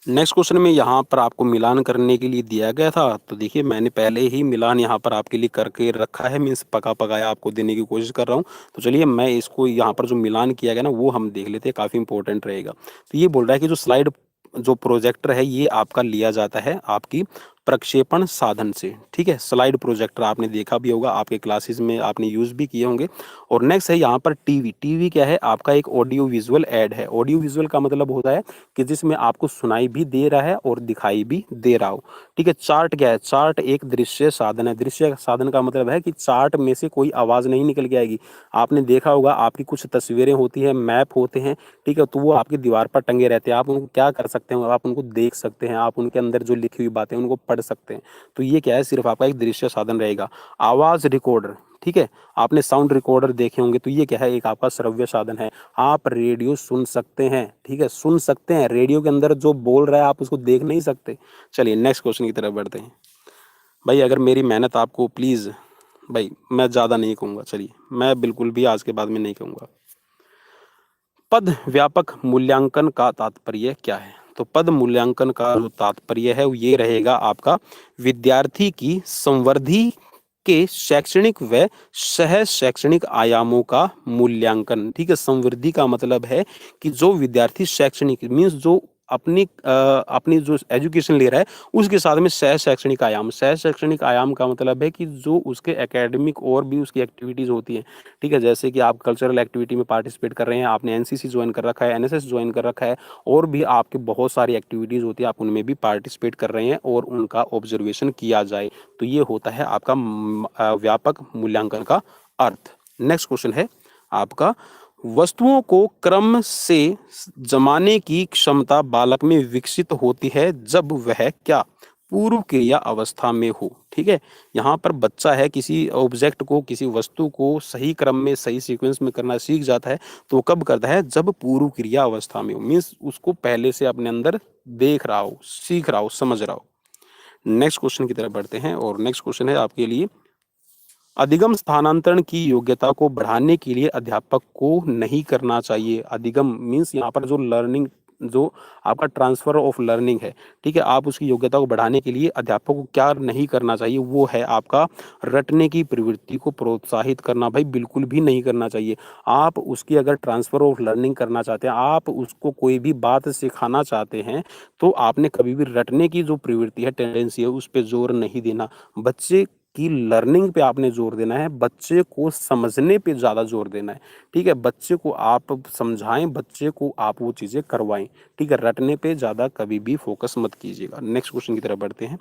नेक्स्ट क्वेश्चन में यहाँ पर आपको मिलान करने के लिए दिया गया था, तो देखिए मैंने पहले ही मिलान यहाँ पर आपके लिए करके रखा है, मीन्स पका-पकाया आपको देने की कोशिश कर रहा हूँ। तो चलिए मैं इसको यहाँ पर जो मिलान किया गया ना वो हम देख लेते हैं, काफ़ी इंपॉर्टेंट रहेगा। तो ये बोल रहा है कि जो स्लाइड जो प्रोजेक्टर है ये आपका लिया जाता है आपकी प्रक्षेपण साधन से, ठीक है? स्लाइड प्रोजेक्टर आपने देखा भी होगा, आपके क्लासेस में आपने यूज़ भी किए होंगे। और नेक्स्ट है यहाँ पर टीवी। टीवी क्या है? आपका एक ऑडियो विजुअल ऐड है। ऑडियो विजुअल का मतलब होता है कि जिसमें आपको सुनाई भी दे रहा है और दिखाई भी दे रहा हो, ठीक है? चार्ट क्या है? चार्ट एक दृश्य साधन है। दृश्य साधन का मतलब है कि चार्ट में से कोई आवाज़ नहीं निकल के आएगी। आपने देखा होगा आपकी कुछ तस्वीरें होती हैं, मैप होते हैं, ठीक है? तो वो आपकी दीवार पर टंगे रहते हैं। आप उनको क्या कर सकते हैं? आप उनको देख सकते हैं, आप उनके अंदर जो लिखी हुई बातें हैं उनको पढ़ सकते हैं। तो ये क्या है? सिर्फ़ आपका एक दृश्य साधन रहेगा। आवाज़ रिकॉर्डर, ठीक है? आपने साउंड रिकॉर्डर देखे होंगे, तो ये क्या है? एक आपका श्रव्य साधन है। आप रेडियो सुन सकते हैं, ठीक है? सुन सकते हैं, रेडियो के अंदर जो बोल रहा है आप उसको देख नहीं सकते। चलिए नेक्स्ट क्वेश्चन की तरफ बढ़ते हैं। भाई अगर मेरी मेहनत आपको प्लीज़ भाई मैं ज़्यादा नहीं कहूँगा, चलिए मैं बिल्कुल भी आज के बाद में नहीं कहूँगा। पद व्यापक मूल्यांकन का तात्पर्य क्या है? तो पद मूल्यांकन का जो तात्पर्य है वो ये रहेगा आपका, विद्यार्थी की संवर्धी के शैक्षणिक व सह शैक्षणिक आयामों का मूल्यांकन, ठीक है? संवृद्धि का मतलब है कि जो विद्यार्थी शैक्षणिक मीन्स जो अपनी जो एजुकेशन ले रहा है उसके साथ में सह शैक्षणिक आयाम, सह शैक्षणिक आयाम का मतलब है कि जो उसके एकेडमिक और भी उसकी एक्टिविटीज़ होती हैं, ठीक है? जैसे कि आप कल्चरल एक्टिविटी में पार्टिसिपेट कर रहे हैं, आपने एनसीसी जॉइन कर रखा है, एनएसएस जॉइन कर रखा है और भी आपके बहुत सारी एक्टिविटीज़ होती है, आप उनमें भी पार्टिसिपेट कर रहे हैं और उनका ऑब्जर्वेशन किया जाए। तो ये होता है आपका व्यापक मूल्यांकन का अर्थ। नेक्स्ट क्वेश्चन है आपका, वस्तुओं को क्रम से जमाने की क्षमता बालक में विकसित होती है जब वह क्या? पूर्व क्रिया अवस्था में हो, ठीक है? यहाँ पर बच्चा है किसी ऑब्जेक्ट को, किसी वस्तु को सही क्रम में, सही सीक्वेंस में करना सीख जाता है, तो कब करता है? जब पूर्व क्रिया अवस्था में हो, मीन्स उसको पहले से अपने अंदर देख रहा हो, सीख रहा हो, समझ रहा हो। नेक्स्ट क्वेश्चन की तरफ बढ़ते हैं और नेक्स्ट क्वेश्चन है आपके लिए, अधिगम स्थानांतरण की योग्यता को बढ़ाने के लिए अध्यापक को नहीं करना चाहिए। अधिगम मीन्स यहाँ पर जो लर्निंग, जो आपका ट्रांसफर ऑफ लर्निंग है, ठीक है? आप उसकी योग्यता को बढ़ाने के लिए अध्यापक को क्या नहीं करना चाहिए? वो है आपका रटने की प्रवृत्ति को प्रोत्साहित करना। भाई बिल्कुल भी नहीं करना चाहिए। आप उसकी अगर ट्रांसफर ऑफ लर्निंग करना चाहते हैं, आप उसको कोई भी बात सिखाना चाहते हैं, तो आपने कभी भी रटने की जो प्रवृत्ति है, टेंडेंसी है, उस पे जोर नहीं देना। बच्चे कि लर्निंग पे आपने जोर देना है, बच्चे को समझने पे ज़्यादा जोर देना है, ठीक है? बच्चे को आप समझाएँ, बच्चे को आप वो चीज़ें करवाएँ, ठीक है? रटने पे ज़्यादा कभी भी फ़ोकस मत कीजिएगा। नेक्स्ट क्वेश्चन की तरफ बढ़ते हैं।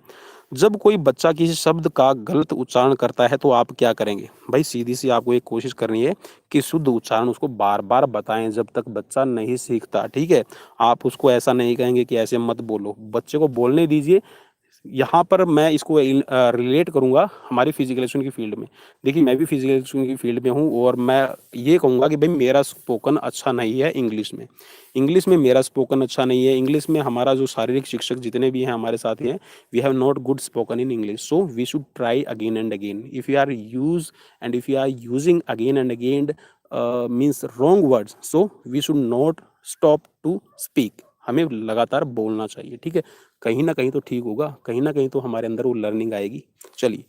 जब कोई बच्चा किसी शब्द का गलत उच्चारण करता है तो आप क्या करेंगे? भाई सीधी-सी आपको एक कोशिश करनी है कि शुद्ध उच्चारण उसको बार-बार बताएँ जब तक बच्चा नहीं सीखता, ठीक है? आप उसको ऐसा नहीं कहेंगे कि ऐसे मत बोलो, बच्चे को बोलने दीजिए। यहाँ पर मैं इसको रिलेट करूँगा हमारी फिज़िकल एजुकेशन की फ़ील्ड में। देखिए, मैं भी फिज़िकल एजुकेशन की फ़ील्ड में हूँ और मैं ये कहूँगा कि भई मेरा स्पोकन अच्छा नहीं है इंग्लिश में। इंग्लिश में मेरा स्पोकन अच्छा नहीं है, इंग्लिश में हमारा जो शारीरिक शिक्षक जितने भी हैं हमारे साथी हैं, we have not good spoken in English, so we should try again and again. If you are using again and again means wrong words, so we should not stop to speak. हमें लगातार बोलना चाहिए, ठीक है? कहीं न कहीं तो ठीक होगा, कहीं न कहीं तो हमारे अंदर वो लर्निंग आएगी। चलिए,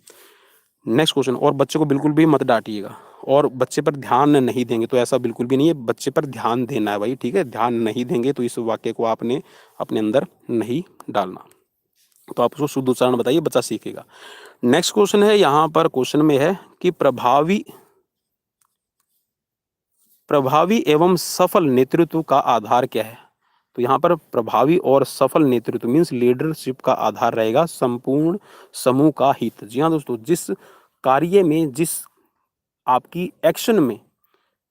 नेक्स्ट क्वेश्चन। और बच्चे को बिल्कुल भी मत डाँटिएगा और बच्चे पर ध्यान नहीं देंगे तो ऐसा बिल्कुल भी नहीं है, बच्चे पर ध्यान देना है भाई, ठीक है? ध्यान नहीं देंगे तो इस वाक्य को आपने अपने अंदर नहीं डालना। तो आप उसको शुद्ध उच्चारण बताइए, बच्चा सीखेगा। नेक्स्ट क्वेश्चन है, यहाँ पर क्वेश्चन में है कि प्रभावी एवं सफल नेतृत्व का आधार क्या है? तो यहाँ पर प्रभावी और सफल नेतृत्व मीन्स लीडरशिप का आधार रहेगा संपूर्ण समूह का हित। जी हाँ दोस्तों, जिस कार्य में, जिस आपकी एक्शन में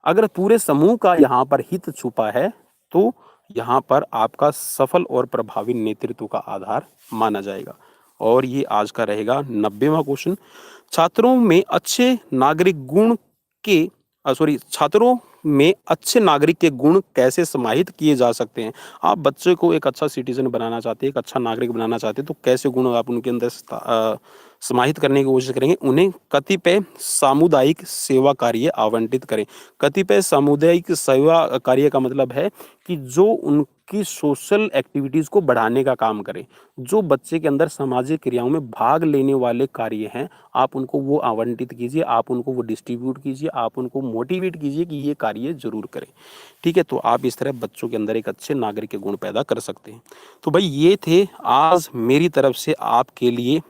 अगर पूरे समूह का यहाँ पर हित छुपा है, तो यहाँ पर आपका सफल और प्रभावी नेतृत्व का आधार माना जाएगा। और ये आज का रहेगा 90वां क्वेश्चन। छात्रों में अच्छे नागरिक गुण के छात्रों में अच्छे नागरिक के गुण कैसे समाहित किए जा सकते हैं? आप बच्चे को एक अच्छा सिटीजन बनाना चाहते हैं, एक अच्छा नागरिक बनाना चाहते हैं, तो कैसे गुण आप उनके अंदर समाहित करने की कोशिश करेंगे? उन्हें कतिपय सामुदायिक सेवा कार्य आवंटित करें। कतिपय सामुदायिक सेवा कार्य का मतलब है कि जो उनकी सोशल एक्टिविटीज़ को बढ़ाने का काम करे। जो बच्चे के अंदर सामाजिक क्रियाओं में भाग लेने वाले कार्य हैं, आप उनको वो आवंटित कीजिए, आप उनको वो डिस्ट्रीब्यूट कीजिए, आप उनको मोटिवेट कीजिए कि ये कार्य ज़रूर करें। ठीक है? तो आप इस तरह बच्चों के अंदर एक अच्छे नागरिक के गुण पैदा कर सकते हैं। तो भाई ये थे आज मेरी तरफ से आपके लिए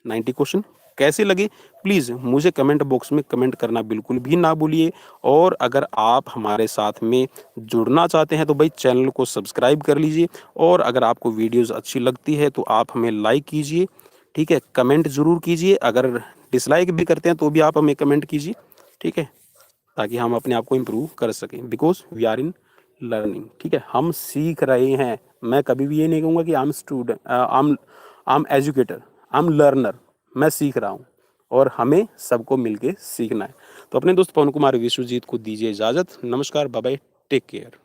90 क्वेश्चन। कैसे लगे प्लीज़ मुझे कमेंट बॉक्स में कमेंट करना बिल्कुल भी ना भूलिए। और अगर आप हमारे साथ में जुड़ना चाहते हैं तो भाई चैनल को सब्सक्राइब कर लीजिए। और अगर आपको वीडियोज़ अच्छी लगती है तो आप हमें लाइक कीजिए, ठीक है? कमेंट ज़रूर कीजिए, अगर डिसलाइक भी करते हैं तो भी आप हमें कमेंट कीजिए, ठीक है? ताकि हम अपने आप को इम्प्रूव कर सकें, because we are in learning, ठीक है? हम सीख रहे हैं। मैं कभी भी ये नहीं कहूँगा कि I am educator, I am learner. मैं सीख रहा हूँ और हमें सबको मिलके सीखना है। तो अपने दोस्त पवन कुमार विश्वजीत को दीजिए इजाज़त। नमस्कार, बाय बाय, टेक केयर।